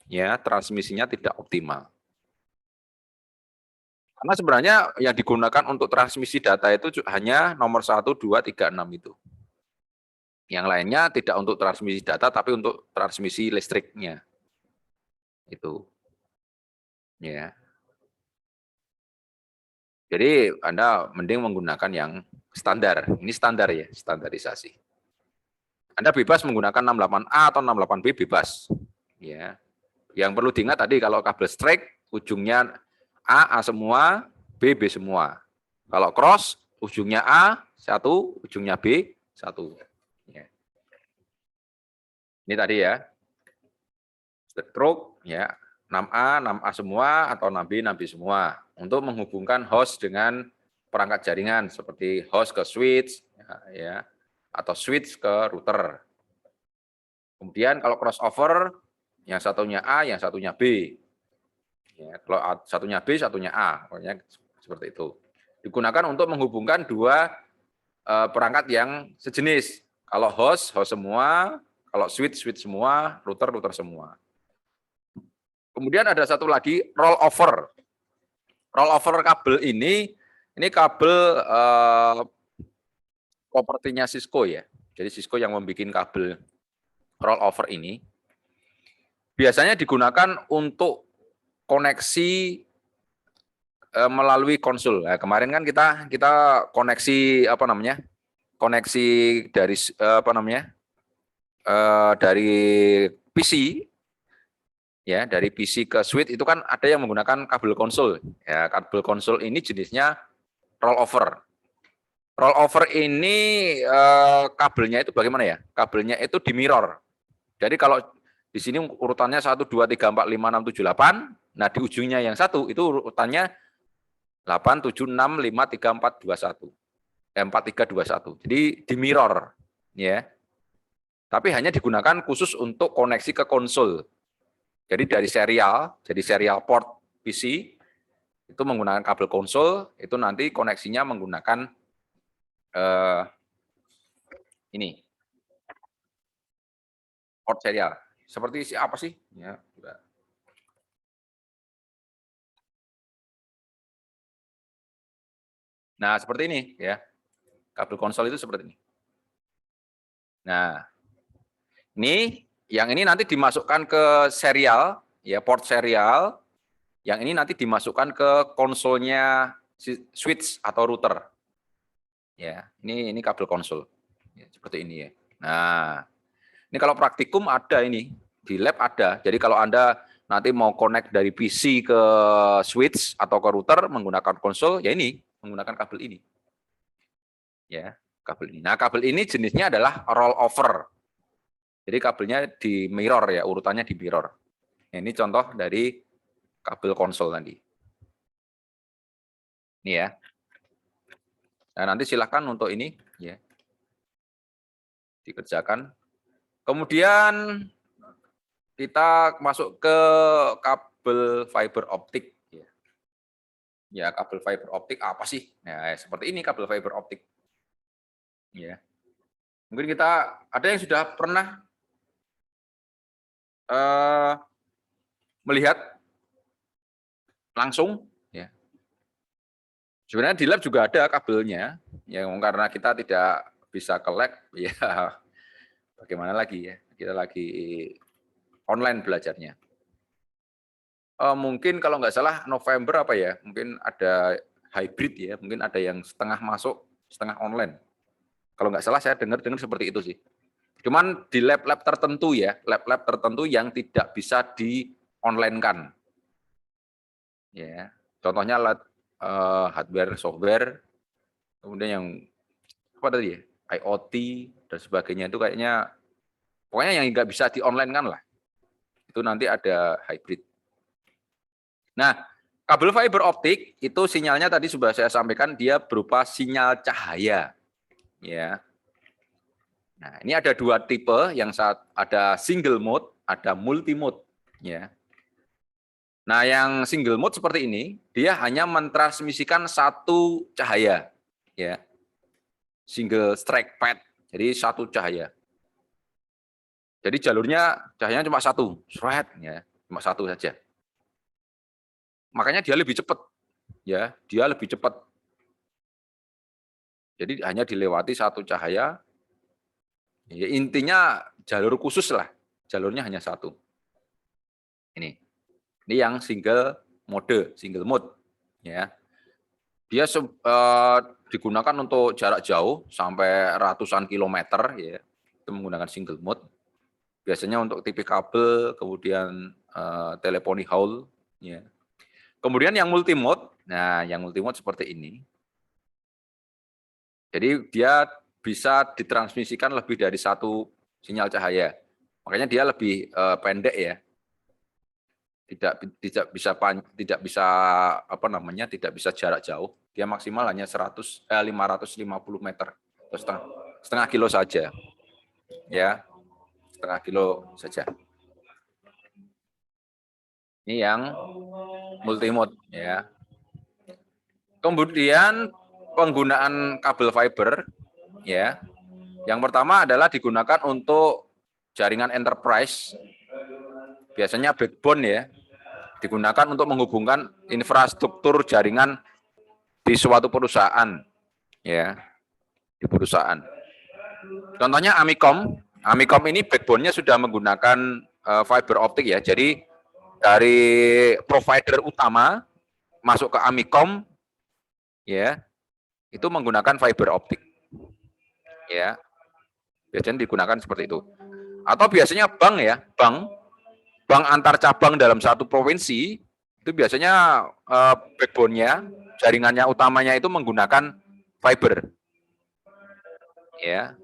ya transmisinya tidak optimal. Karena sebenarnya yang digunakan untuk transmisi data itu hanya nomor 1, 2, 3, 6 itu. Yang lainnya tidak untuk transmisi data, tapi untuk transmisi listriknya. Itu. Ya. Jadi Anda mending menggunakan yang standar. Ini standar ya, standarisasi. Anda bebas menggunakan 68A atau 68B bebas. Ya. Yang perlu diingat tadi kalau kabel strike ujungnya A semua, B semua. Kalau cross ujungnya A satu, ujungnya B satu. Ya. Ini tadi ya. Stroke ya 6A semua atau 6B semua untuk menghubungkan host dengan perangkat jaringan seperti host ke switch ya atau switch ke router. Kemudian kalau crossover yang satunya A, yang satunya B. Ya, kalau satunya B, satunya A, pokoknya seperti itu. Digunakan untuk menghubungkan dua perangkat yang sejenis. Kalau host semua, kalau switch semua, router semua. Kemudian ada satu lagi rollover. Rollover kabel ini kabel propertinya Cisco ya. Jadi Cisco yang membuat kabel rollover ini biasanya digunakan untuk koneksi melalui konsul. Nah, kemarin kan kita koneksi apa namanya? Koneksi dari apa namanya? Dari PC ya, dari PC ke switch itu kan ada yang menggunakan kabel konsul. Ya, kabel konsul ini jenisnya rollover. Rollover ini kabelnya itu bagaimana ya? Kabelnya itu di mirror. Jadi kalau di sini urutannya 1 2 3 4 5 6 7 8, nah di ujungnya yang satu itu urutannya 8 7 6 5 3 4 2 1. 4 3 2 1. Jadi di mirror ya. Tapi hanya digunakan khusus untuk koneksi ke konsol. Jadi dari serial, jadi serial port PC itu menggunakan kabel konsol, itu nanti koneksinya menggunakan ini port serial. Seperti apa sih? Ya, nah, seperti ini ya. Kabel konsol itu seperti ini. Nah, yang ini nanti dimasukkan ke serial, ya port serial. Yang ini nanti dimasukkan ke konsolnya switch atau router. Ya, ini kabel konsol. Ya, seperti ini ya. Nah, ini kalau praktikum ada ini di lab ada. Jadi kalau Anda nanti mau connect dari PC ke switch atau ke router menggunakan konsol, ya ini menggunakan kabel ini. Ya, kabel ini. Nah, kabel ini jenisnya adalah roll over. Jadi kabelnya di mirror ya, urutannya di mirror. Nah, ini contoh dari kabel konsol tadi. Ini ya. Nah, nanti silahkan untuk ini ya dikerjakan. Kemudian kita masuk ke kabel fiber optik. Ya, kabel fiber optik apa sih? Nah, seperti ini kabel fiber optik. Ya. Mungkin kita ada yang sudah pernah melihat langsung. Ya. Sebenarnya di lab juga ada kabelnya, yang karena kita tidak bisa ke lab, ya bagaimana lagi ya? Kita lagi online belajarnya. Mungkin kalau nggak salah November apa ya? Mungkin ada hybrid ya, mungkin ada yang setengah masuk, setengah online. Kalau nggak salah saya dengar seperti itu sih. Cuman di lab-lab tertentu ya, lab-lab tertentu yang tidak bisa di-online-kan. Ya, contohnya lab hardware, software, kemudian yang apa tadi ya, IoT dan sebagainya itu kayaknya pokoknya yang nggak bisa di-online-kan lah. Itu nanti ada hybrid. Nah, kabel fiber optik itu sinyalnya tadi sudah saya sampaikan dia berupa sinyal cahaya. Ya. Nah, ini ada dua tipe, yang ada single mode, ada multi mode. Ya. Nah, yang single mode seperti ini, dia hanya mentransmisikan satu cahaya, ya, single strike path, jadi satu cahaya. Jadi jalurnya cahayanya cuma satu, shred, ya, cuma satu saja. Makanya dia lebih cepat, ya, dia lebih cepat. Jadi hanya dilewati satu cahaya. Ya, intinya jalur khusus lah, jalurnya hanya satu. Ini yang single mode, ya. Dia digunakan untuk jarak jauh sampai ratusan kilometer, ya. Itu menggunakan single mode. Biasanya untuk TV kabel, kemudian teleponi haul, ya. Kemudian yang multi mode, nah yang multi mode seperti ini. Jadi dia bisa ditransmisikan lebih dari satu sinyal cahaya. Makanya dia lebih pendek ya. Tidak bisa apa namanya, tidak bisa jarak jauh. Dia maksimal hanya 550 meter atau setengah kilo saja. Ya. Setengah kilo saja. Ini yang multimode ya. Kemudian penggunaan kabel fiber ya. Yang pertama adalah digunakan untuk jaringan enterprise. Biasanya backbone ya. Digunakan untuk menghubungkan infrastruktur jaringan di suatu perusahaan ya. Di perusahaan. Contohnya Amikom. Amikom ini backbone-nya sudah menggunakan fiber optik ya. Jadi dari provider utama masuk ke Amikom ya, itu menggunakan fiber optik. Ya. Biasanya digunakan seperti itu. Atau biasanya bank ya, bank antar cabang dalam satu provinsi itu biasanya backbone-nya, jaringannya utamanya itu menggunakan fiber. Ya.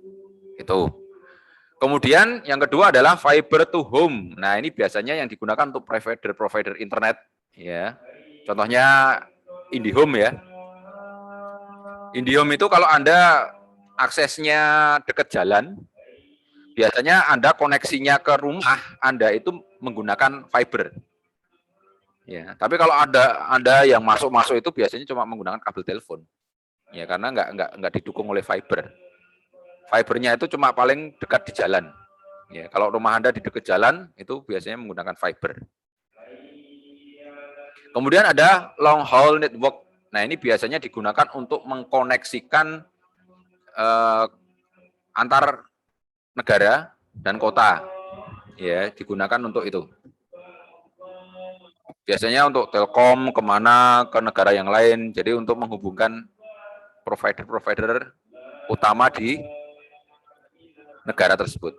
Itu. Kemudian yang kedua adalah fiber to home. Nah, ini biasanya yang digunakan untuk provider internet ya. Contohnya IndiHome ya. IndiHome itu kalau Anda aksesnya dekat jalan, biasanya Anda koneksinya ke rumah Anda itu menggunakan fiber. Ya, tapi kalau ada yang masuk itu biasanya cuma menggunakan kabel telepon. Ya, karena nggak didukung oleh fiber. Fibernya itu cuma paling dekat di jalan. Ya, kalau rumah Anda di dekat jalan itu biasanya menggunakan fiber. Kemudian ada long haul network. Nah, ini biasanya digunakan untuk mengkoneksikan antar negara dan kota. Ya, digunakan untuk itu. Biasanya untuk Telkom kemana, ke negara yang lain. Jadi untuk menghubungkan provider-provider utama di negara tersebut.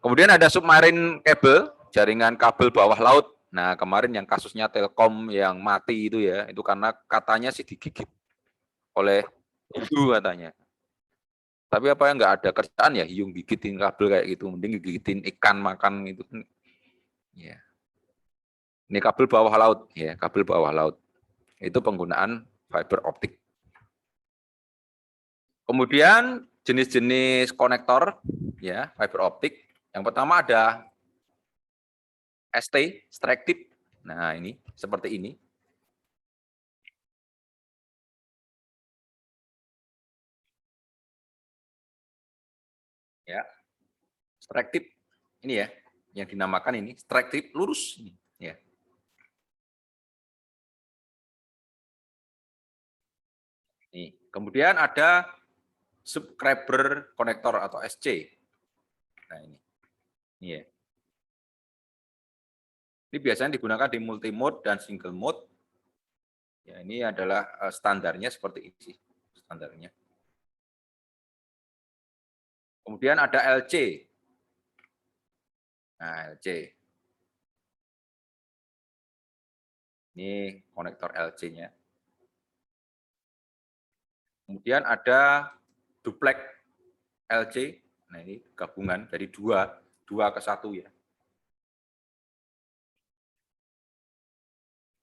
Kemudian ada submarine cable, jaringan kabel bawah laut. Nah, kemarin yang kasusnya Telkom yang mati itu ya, itu karena katanya sih digigit oleh hiu katanya. Tapi apa yang nggak ada kerjaan ya, hiu gigitin kabel kayak gitu, mending gigitin ikan makan itu. Ya. Ini kabel bawah laut, ya, kabel bawah laut. Itu penggunaan fiber optik. Kemudian jenis-jenis konektor, ya, fiber optik. Yang pertama ada ST, strike tip. Nah, ini seperti ini. Ya, strike tip ini ya, yang dinamakan ini strike tip lurus ini, ya. Nih, kemudian ada subscriber konektor atau SC. Nah, ini. Ini ya. Ini biasanya digunakan di multi mode dan single mode. Ya, ini adalah standarnya seperti ini sih, standarnya. Kemudian ada LC. Nah, LC. Ini konektor LC-nya. Kemudian ada duplex LC. Nah, ini gabungan dari dua ke satu ya.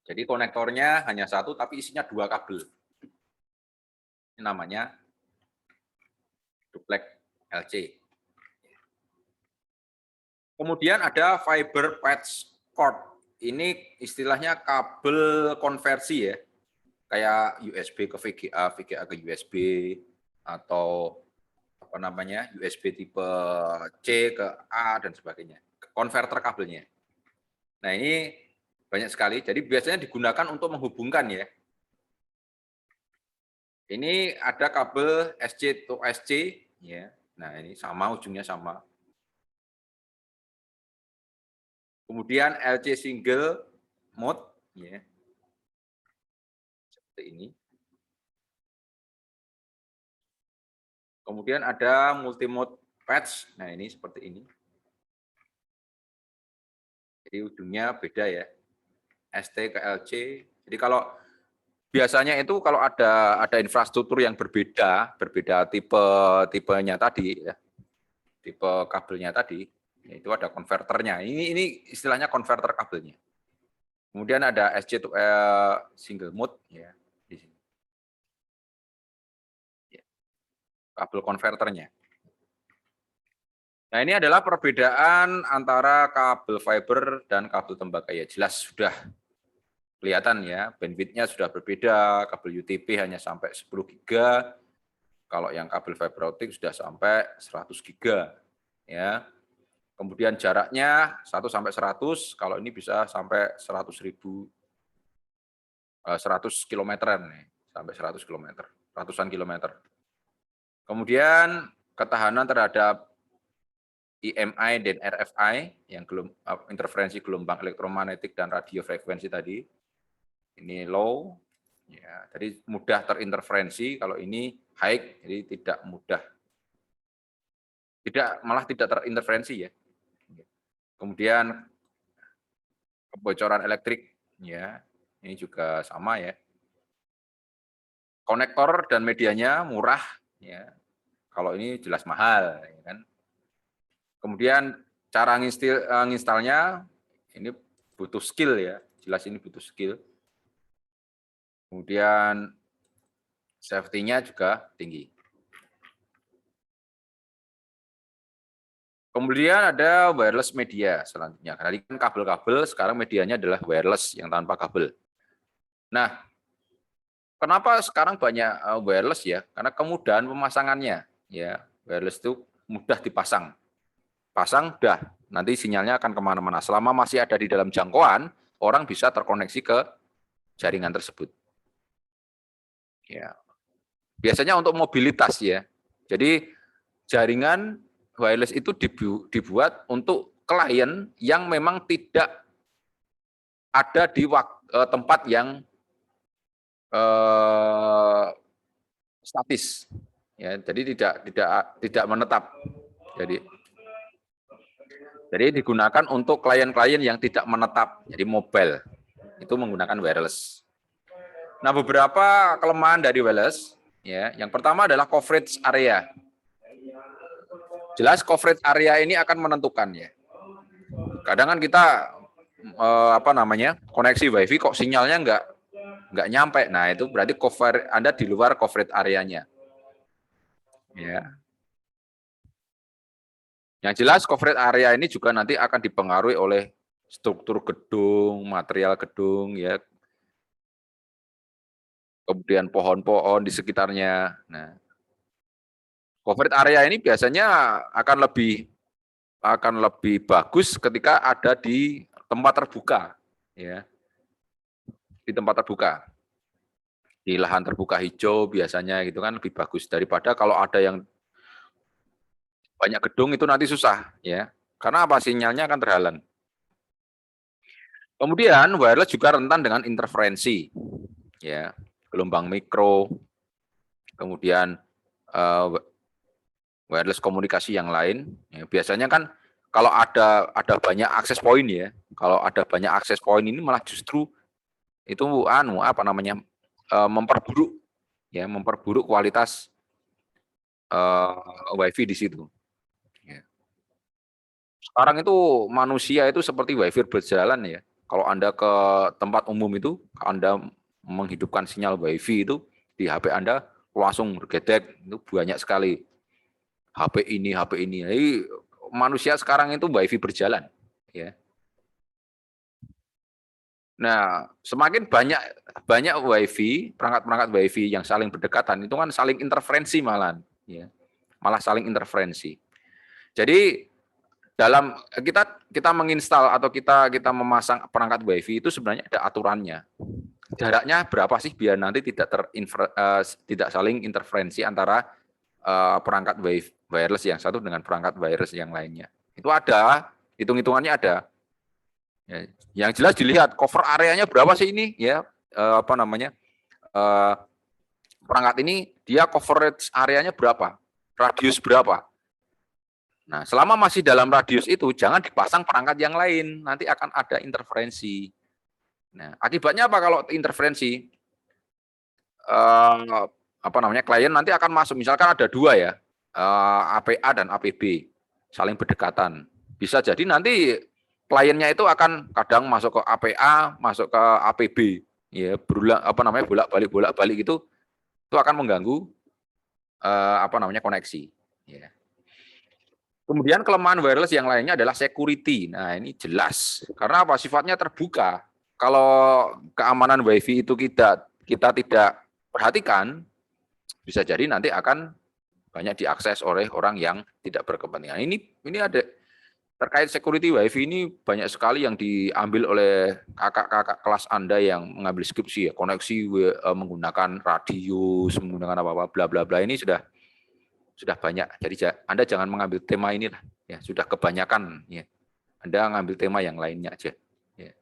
Jadi konektornya hanya satu, tapi isinya dua kabel. Ini namanya duplex LC. Kemudian ada fiber patch cord. Ini istilahnya kabel konversi ya. Kayak USB ke VGA, VGA ke USB, atau apa namanya, USB tipe C ke A dan sebagainya. Konverter kabelnya. Nah, ini banyak sekali. Jadi biasanya digunakan untuk menghubungkan ya. Ini ada kabel SC to SC ya. Nah, ini sama, ujungnya sama. Kemudian LC single mode ya. Seperti ini. Kemudian ada multi mode patch. Nah, ini seperti ini. Jadi ujungnya beda ya. ST ke LC. Jadi kalau biasanya itu kalau ada infrastruktur yang berbeda tipenya tadi ya, tipe kabelnya tadi, itu ada konverternya. Ini istilahnya konverter kabelnya. Kemudian ada SC to single mode ya di sini. Ya, kabel konverternya. Nah, ini adalah perbedaan antara kabel fiber dan kabel tembaga ya. Jelas sudah kelihatan ya, bandwidth-nya sudah berbeda, kabel UTP hanya sampai 10 giga, kalau yang kabel fiber optik sudah sampai 100 giga. Ya. Kemudian jaraknya 1 sampai 100, kalau ini bisa sampai 100 kilometeran nih, sampai 100 kilometer, ratusan kilometer. Kemudian ketahanan terhadap EMI dan RFI yang interferensi gelombang elektromagnetik dan radio frekuensi tadi. Ini low, ya, jadi mudah terinterferensi. Kalau ini high, jadi tidak mudah, malah tidak terinterferensi ya. Kemudian kebocoran elektrik, ya, ini juga sama ya. Konektor dan medianya murah, ya. Kalau ini jelas mahal, ya kan. Kemudian cara nginstalnya ini butuh skill ya, jelas ini butuh skill. Kemudian safety-nya juga tinggi. Kemudian ada wireless media selanjutnya. Tadi kan kabel-kabel, sekarang medianya adalah wireless yang tanpa kabel. Nah, kenapa sekarang banyak wireless ya? Karena kemudahan pemasangannya. Ya, wireless itu mudah dipasang. Pasang, udah. Nanti sinyalnya akan kemana-mana. Selama masih ada di dalam jangkauan, orang bisa terkoneksi ke jaringan tersebut. Ya, biasanya untuk mobilitas ya. Jadi jaringan wireless itu dibuat untuk klien yang memang tidak ada di tempat yang statis, ya. Jadi tidak menetap. Jadi digunakan untuk klien-klien yang tidak menetap, jadi mobile itu menggunakan wireless. Nah, beberapa kelemahan dari wireless, ya, yang pertama adalah coverage area. Jelas coverage area ini akan menentukan ya. Kadang kan kita koneksi wifi kok sinyalnya nggak nyampe. Nah, itu berarti Anda di luar coverage areanya. Ya. Yang jelas coverage area ini juga nanti akan dipengaruhi oleh struktur gedung, material gedung, ya, kemudian pohon-pohon di sekitarnya. Nah, coverage area ini biasanya akan lebih bagus ketika ada di tempat terbuka, ya, di tempat terbuka, di lahan terbuka hijau biasanya gitu kan lebih bagus daripada kalau ada yang banyak gedung itu nanti susah, ya, karena apa, sinyalnya akan terhalang. Kemudian wireless juga rentan dengan interferensi, ya, gelombang mikro, kemudian wireless komunikasi yang lain. Ya, biasanya kan kalau ada banyak akses poin ya, kalau ada banyak akses poin ini malah justru itu memperburuk ya, memperburuk kualitas wifi di situ. Ya. Sekarang itu manusia itu seperti wifi berjalan ya. Kalau Anda ke tempat umum itu, Anda menghidupkan sinyal wifi itu di HP Anda langsung bergedek, itu banyak sekali. HP ini. Jadi manusia sekarang itu wifi berjalan, ya. Nah, semakin banyak wifi, perangkat-perangkat wifi yang saling berdekatan itu kan saling interferensi malah, ya. Malah saling interferensi. Jadi dalam kita menginstal atau kita memasang perangkat wifi itu sebenarnya ada aturannya. Jaraknya berapa sih biar nanti tidak saling interferensi antara perangkat wireless yang satu dengan perangkat wireless yang lainnya. Itu ada, hitung-hitungannya ada. Ya, yang jelas dilihat cover areanya berapa sih ini, ya, perangkat ini dia coverage areanya berapa, radius berapa. Nah, selama masih dalam radius itu jangan dipasang perangkat yang lain, nanti akan ada interferensi. Nah, akibatnya apa kalau interferensi? Klien nanti akan masuk, misalkan ada dua ya, APA dan APB saling berdekatan. Bisa jadi nanti kliennya itu akan kadang masuk ke APA, masuk ke APB, ya, bolak-balik itu akan mengganggu koneksi. Ya. Kemudian kelemahan wireless yang lainnya adalah security. Nah, ini jelas karena apa? Sifatnya terbuka. Kalau keamanan wifi itu kita tidak perhatikan, bisa jadi nanti akan banyak diakses oleh orang yang tidak berkepentingan. Ini ada terkait security wifi ini banyak sekali yang diambil oleh kakak-kakak kelas Anda yang mengambil skripsi ya, koneksi menggunakan radius, menggunakan apa-apa bla bla bla, ini sudah banyak. Jadi Anda jangan mengambil tema ini lah, ya, sudah kebanyakan ya. Anda ngambil tema yang lainnya aja. Ya.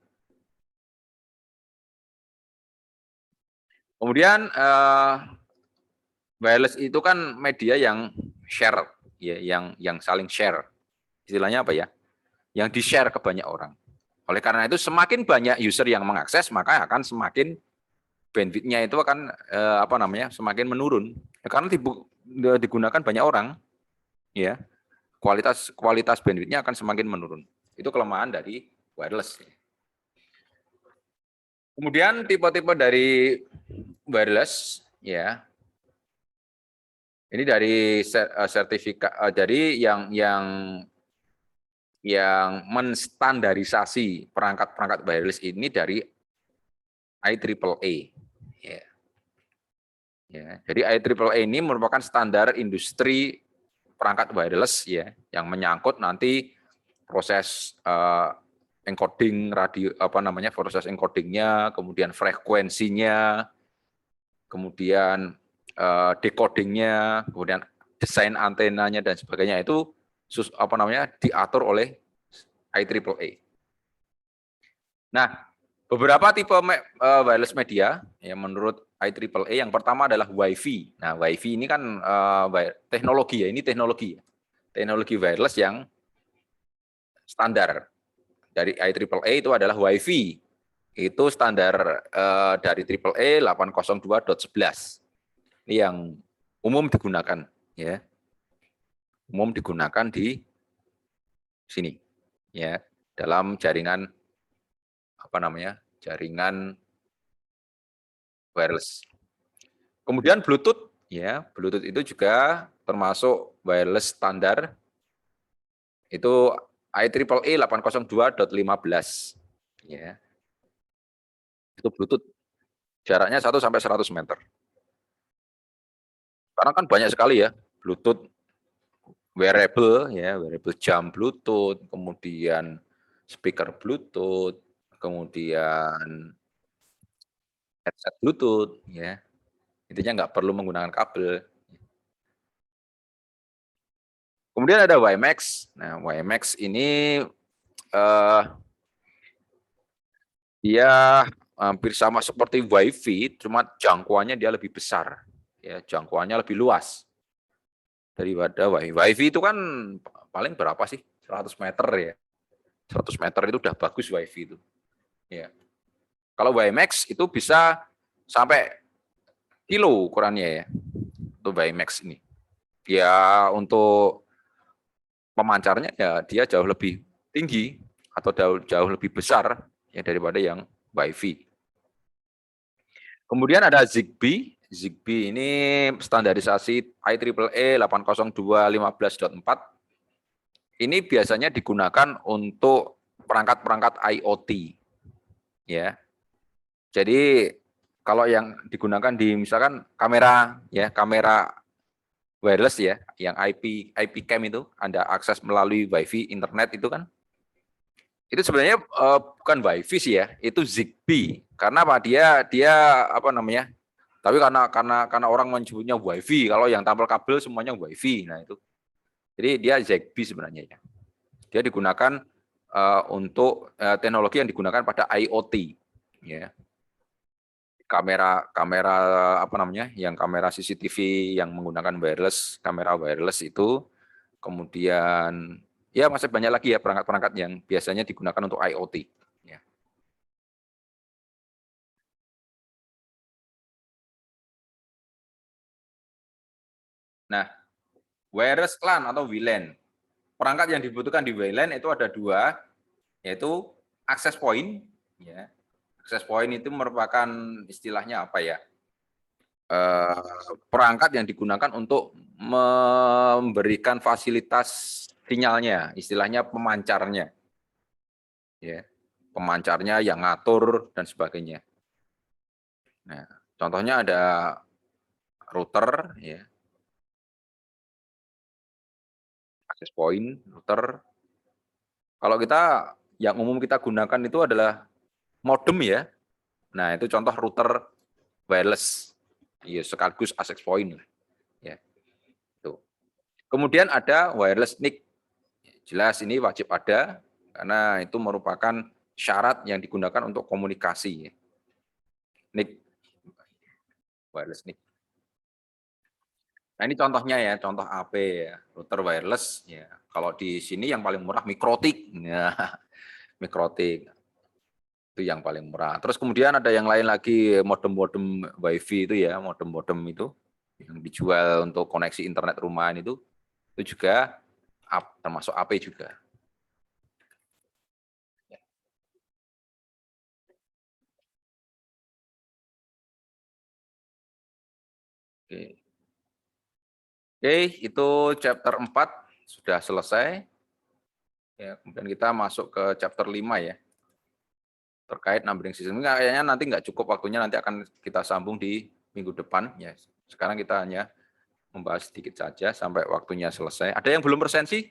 Kemudian wireless itu kan media yang share, ya, yang saling share. Istilahnya apa ya? Yang di-share ke banyak orang. Oleh karena itu semakin banyak user yang mengakses, maka akan semakin bandwidth-nya itu akan semakin menurun. Karena digunakan banyak orang, ya. Kualitas bandwidth-nya akan semakin menurun. Itu kelemahan dari wireless. Kemudian tipe-tipe dari wireless, ya. Ini dari sertifikat, dari yang yang menstandarisasi perangkat-perangkat wireless ini dari IEEE. Ya. Ya. Jadi IEEE ini merupakan standar industri perangkat wireless ya, yang menyangkut nanti proses encoding radio proses encodingnya, kemudian frekuensinya, kemudian decodingnya, kemudian desain antenanya dan sebagainya itu diatur oleh IEEE. Nah, beberapa tipe wireless media yang menurut IEEE yang pertama adalah Wi-Fi. Nah, Wi-Fi ini kan teknologi ya, ini teknologi. Teknologi wireless yang standar dari IEEE itu adalah Wi-Fi. Itu standar dari AAA 802.11. Ini yang umum digunakan ya. Umum digunakan di sini ya, dalam jaringan jaringan wireless. Kemudian Bluetooth ya, Bluetooth itu juga termasuk wireless standar. Itu IEEE 802.15 ya. Itu Bluetooth. Jaraknya 1 sampai 100 meter. Karena kan banyak sekali ya Bluetooth wearable ya, wearable jam Bluetooth, kemudian speaker Bluetooth, kemudian headset Bluetooth ya. Intinya nggak perlu menggunakan kabel. Kemudian ada WiMAX. Nah, WiMAX ini dia hampir sama seperti Wi-Fi, cuma jangkauannya dia lebih besar. Ya, jangkauannya lebih luas daripada Wi-Fi. Wi-Fi itu kan paling berapa sih? 100 meter ya. 100 meter itu udah bagus Wi-Fi itu. Ya. Kalau WiMAX itu bisa sampai kilo ukurannya ya. Untuk WiMAX ini. Ya untuk pemancarnya ya dia jauh lebih tinggi atau jauh lebih besar ya daripada yang Wi-Fi. Kemudian ada Zigbee. Zigbee ini standarisasi IEEE 802.15.4. Ini biasanya digunakan untuk perangkat-perangkat IoT. Ya. Jadi kalau yang digunakan di misalkan kamera ya, kamera wireless ya, yang IP cam itu Anda akses melalui WiFi internet itu kan. Itu sebenarnya bukan WiFi sih ya, itu Zigbee. Karena apa? Dia apa namanya? Tapi karena orang menyebutnya WiFi, kalau yang tampil kabel semuanya WiFi. Nah itu. Jadi dia Zigbee sebenarnya ya. Dia digunakan untuk teknologi yang digunakan pada IoT ya. Kamera apa namanya? Yang kamera CCTV yang menggunakan wireless, kamera wireless itu kemudian ya masih banyak lagi ya perangkat-perangkat yang biasanya digunakan untuk IoT ya. Nah, wireless LAN atau WLAN. Perangkat yang dibutuhkan di WLAN itu ada dua, yaitu access point. Ya. Access point itu merupakan istilahnya apa ya? Perangkat yang digunakan untuk memberikan fasilitas sinyalnya, istilahnya pemancarnya. Ya. Pemancarnya yang ngatur dan sebagainya. Nah, contohnya ada router, ya, access point, router. Kalau kita yang umum kita gunakan itu adalah modem ya. Nah, itu contoh router wireless. Iya, sekaligus access point lah. Ya, itu. Kemudian ada wireless NIC. Jelas ini wajib ada karena itu merupakan syarat yang digunakan untuk komunikasi. NIC, wireless NIC. Nah, ini contohnya ya, contoh AP ya, router wireless ya. Kalau di sini yang paling murah Mikrotik. Ya, Mikrotik. Itu yang paling murah. Terus kemudian ada yang lain lagi modem-modem WiFi itu ya, modem-modem itu yang dijual untuk koneksi internet rumahan itu juga termasuk AP juga. Oke. Oke, itu chapter 4 sudah selesai. Ya, kemudian kita masuk ke chapter 5 ya. Terkait numbering system. Kayaknya nanti nggak cukup waktunya, nanti akan kita sambung di minggu depan ya. Sekarang kita hanya membahas sedikit saja sampai waktunya selesai. Ada yang belum presensi?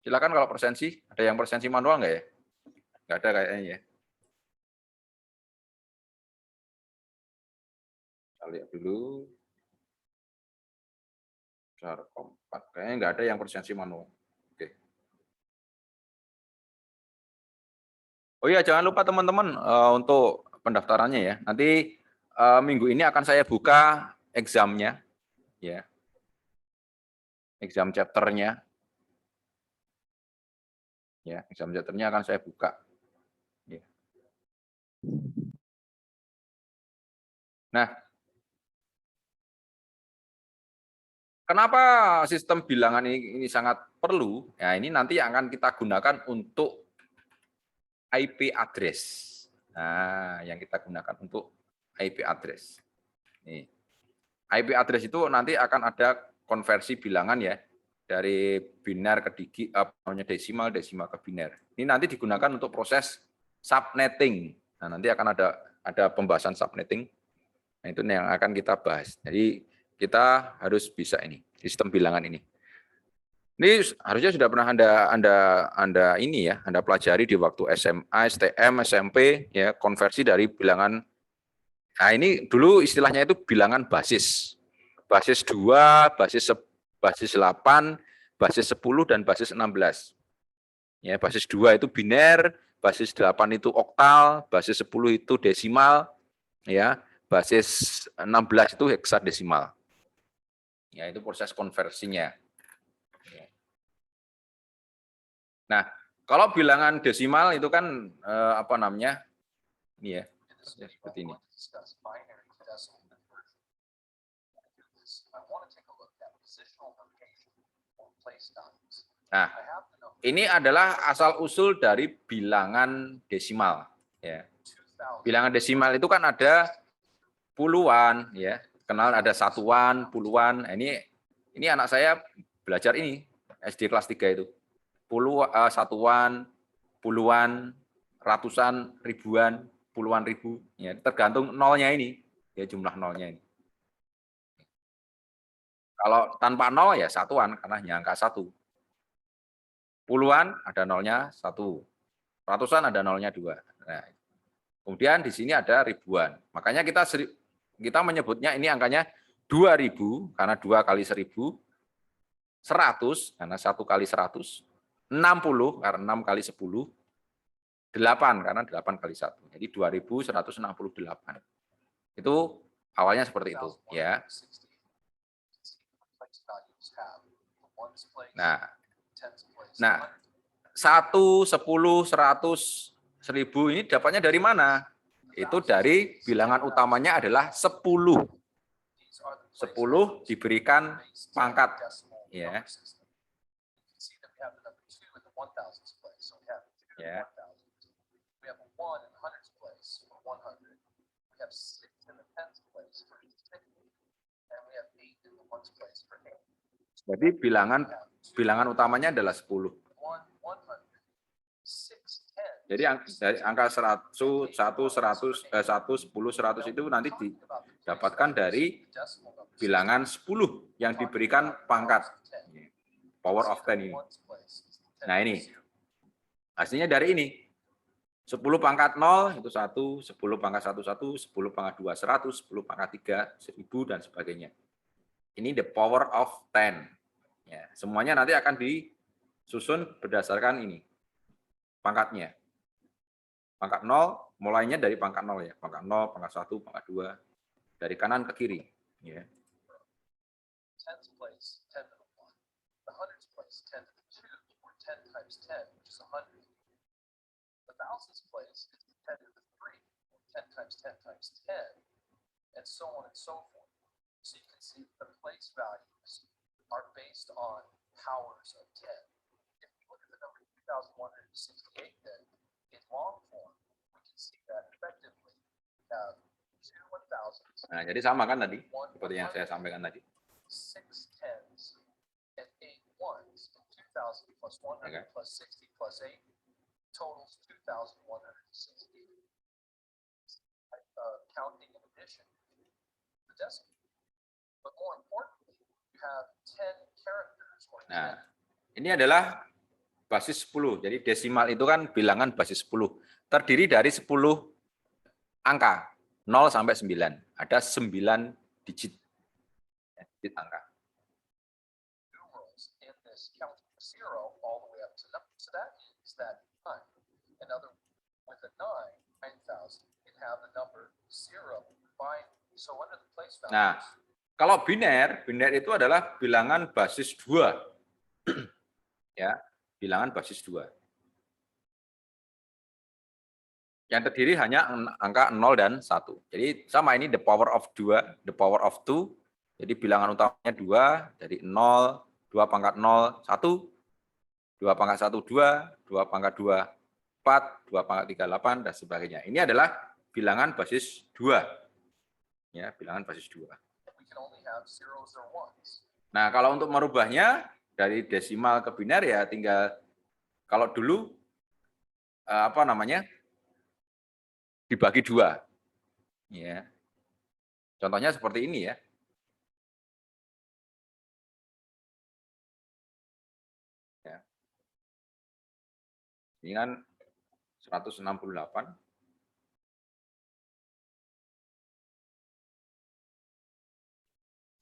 Silakan kalau presensi. Ada yang presensi manual nggak ya? Nggak ada kayaknya ya. Kita lihat dulu. Cara kompak. Kayaknya nggak ada yang presensi manual. Oke. Oh iya, jangan lupa teman-teman untuk pendaftarannya ya. Nanti minggu ini akan saya buka examnya, ya, exam chapternya, ya, exam chapternya akan saya buka. Ya. Nah, kenapa sistem bilangan ini sangat perlu? Ya, ini nanti yang akan kita gunakan untuk IP address. Nah, yang kita gunakan untuk IP address. Nih. IP address itu nanti akan ada konversi bilangan ya, dari biner ke desimal, desimal ke biner. Ini nanti digunakan untuk proses subnetting. Nah, nanti akan ada pembahasan subnetting. Nah, itu yang akan kita bahas. Jadi kita harus bisa ini, sistem bilangan ini. Ini harusnya sudah pernah Anda ini ya, Anda pelajari di waktu SMA, STM, SMP ya, konversi dari bilangan. Nah, ini dulu istilahnya itu bilangan basis. Basis 2, basis 8, basis 10 dan basis 16. Ya, basis 2 itu biner, basis 8 itu oktal, basis 10 itu desimal, ya. Basis 16 itu heksadesimal. Ya, itu proses konversinya. Nah, kalau bilangan desimal itu kan apa namanya? Ini ya, seperti ini. Nah, ini adalah asal-usul dari bilangan desimal. Ya. Bilangan desimal itu kan ada puluhan, ya. Kenal ada satuan, puluhan. Nah, ini anak saya belajar ini SD kelas 3 itu. Satuan, puluhan, ratusan, ribuan, puluhan ribu. Ya, tergantung nolnya ini, ya jumlah nolnya ini. Kalau tanpa nol ya satuan karena hanya angka 1. Puluhan ada nolnya 1. Ratusan ada nolnya 2. Nah, kemudian di sini ada ribuan. Makanya kita menyebutnya ini angkanya 2000 karena 2 kali 1000, 100 karena 1 kali 100, 60 karena 6 kali 10, 8 karena 8 kali 1. Jadi 2168. Itu awalnya seperti itu, ya. Nah, 1, 10, 100, 1000 ini dapatnya dari mana? Itu dari bilangan utamanya adalah 10. 10 diberikan pangkat, ya. Ya. Jadi bilangan utamanya adalah 10. Jadi dari angka 100, 100, 10, 100 itu nanti didapatkan dari bilangan 10 yang diberikan pangkat. Power of 10 ini. Nah ini, hasilnya dari ini. 10 pangkat 0 itu 1, 10 pangkat 1, 1, 10 pangkat 2, 100, 10 pangkat 3, 1000, dan sebagainya. Ini the power of 10. Ya, semuanya nanti akan disusun berdasarkan ini, pangkatnya. Pangkat 0, mulainya dari pangkat 0 ya. Pangkat 0, pangkat 1, pangkat 2. Dari kanan ke kiri. Ya. And so on and so forth. So you can see the place values are based on powers of 10. If you look at the number 2168, then in long form, we can see that effectively we have 2 1000s. Nah, jadi sama kan tadi, seperti yang saya sampaikan tadi. 6 10s and 8 1s, plus 100 Okay. plus 60 plus 8 totals 2,160. Counting in addition the decimal. But more importantly, you have 10 characters or 10. Nah, ini adalah basis 10. Jadi desimal itu kan bilangan basis 10. Terdiri dari 10 angka, 0 sampai 9. Ada 9 digit. Digit angka. Numerals in this count 0 all the way up to number. So that means that 9. Another with a 9,000 can have the number 0 combined. So under the place values. Nah, kalau biner itu adalah bilangan basis 2. Ya, bilangan basis 2. Yang terdiri hanya angka 0 dan 1. Jadi sama ini the power of 2, the power of 2. Jadi bilangan utamanya 2, dari 0, 2 pangkat 0, 1, 2 pangkat 1, 2, 2 pangkat 2, 4, 2 pangkat 3, 8, dan sebagainya. Ini adalah bilangan basis 2. Ya, bilangan basis 2. Nah, kalau untuk merubahnya dari desimal ke biner ya tinggal kalau dulu dibagi 2. Ya. Contohnya seperti ini ya. Ya. Ini kan 168.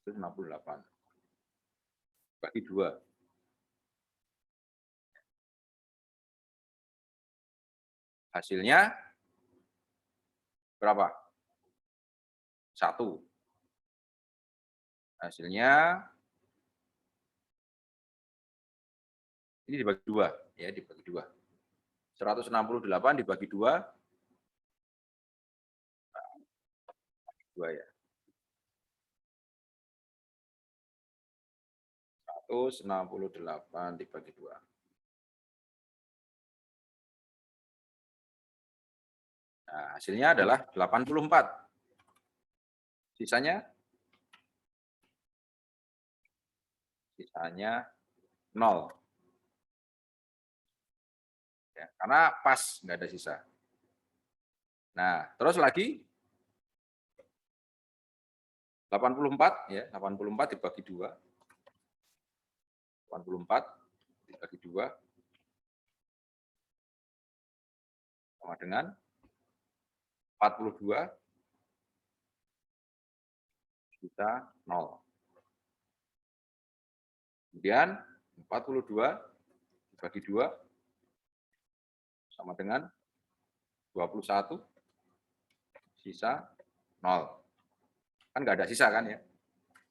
Itu 68. Bagi 2. Hasilnya berapa? 1. Hasilnya ini dibagi 2, ya, dibagi 2. 168 dibagi 2. 2 ya. 168 dibagi 2. Nah, hasilnya adalah 84. Sisanya 0. Ya, karena pas, nggak ada sisa. Nah, terus lagi 84 ya, 84 dibagi 2. 84 dibagi 2 sama dengan 42 juta 0. Kemudian 42 dibagi 2 sama dengan 21 sisa 0. Kan nggak ada sisa kan ya.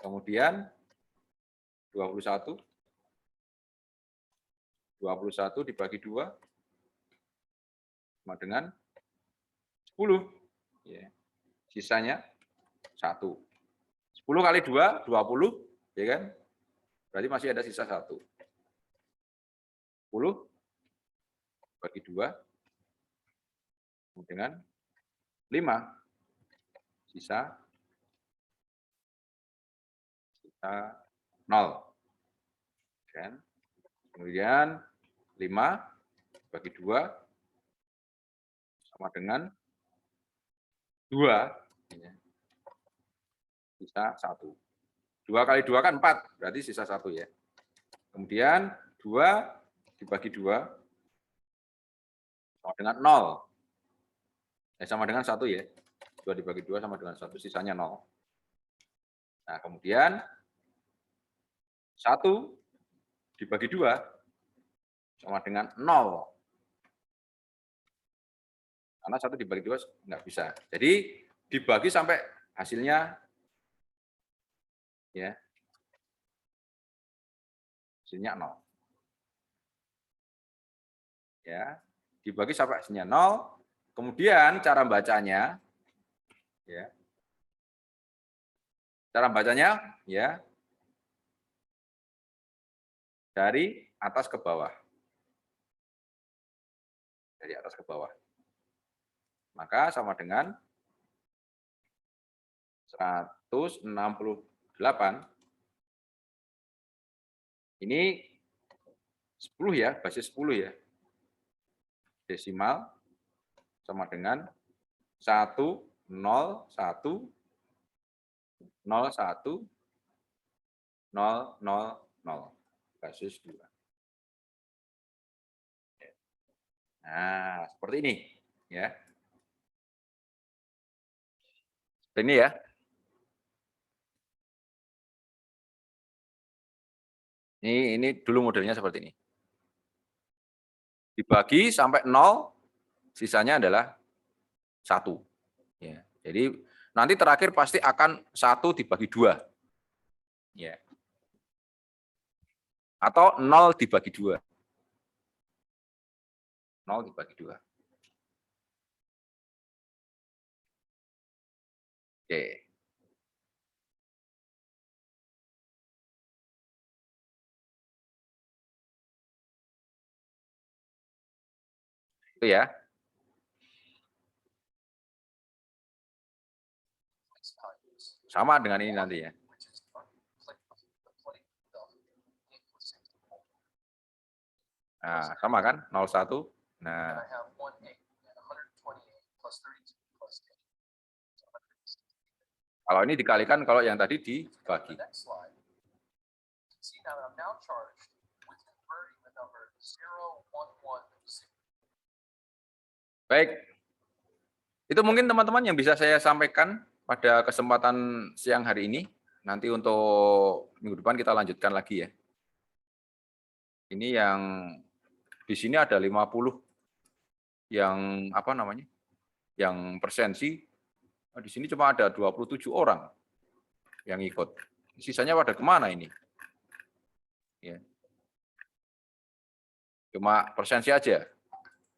Kemudian 21 dibagi 2 sama dengan 10. Ya. Sisanya 1. 10 kali 2, 20, ya kan? Berarti masih ada sisa 1. 10 bagi 2 dengan 5. Sisa 0. Kan? Kemudian 5 bagi 2 sama dengan 2. Sisa 1. 2 kali 2 kan 4, berarti sisa 1 ya. Kemudian 2 dibagi 2 sama dengan 0. Sama dengan 1 ya. 2 dibagi 2 sama dengan 1, sisanya 0. Nah, kemudian 1 dibagi 2 sama dengan 0. Karena 1 dibagi 2 nggak bisa. Jadi dibagi sampai hasilnya ya. Hasilnya 0. Ya, dibagi sampai hasilnya 0. Kemudian cara bacanya ya. Cara bacanya ya dari atas ke bawah. Dari atas ke bawah. Maka sama dengan 168. Ini 10 ya, basis 10 ya. Desimal sama dengan 1, 0, 1, 0, 1, 0, 0, 0. Basis 2. Nah, seperti ini. Ya. Seperti ini ya. Ini dulu modelnya seperti ini. Dibagi sampai 0, sisanya adalah 1. Ya. Jadi nanti terakhir pasti akan 1 dibagi 2. Ya. Atau 0 dibagi 2. 0 dibagi 2. Oke. Itu ya. Sama dengan ini nanti ya. Nah, sama kan? 01. Nah, kalau ini dikalikan, kalau yang tadi dibagi. Baik. Itu mungkin teman-teman yang bisa saya sampaikan pada kesempatan siang hari ini. Nanti untuk minggu depan kita lanjutkan lagi ya. Ini yang di sini ada 50 yang apa namanya? Yang presensi. Di sini cuma ada 27 orang yang ikut. Sisanya pada kemana ini? Ya. Cuma presensi aja.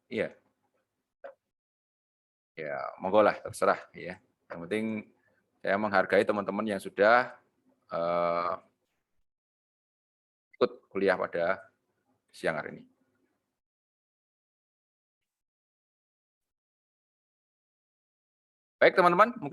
Iya. Ya, monggo lah, terserah ya. Yang penting saya menghargai teman-teman yang sudah ikut kuliah pada siang hari ini. Baik teman-teman, mungkin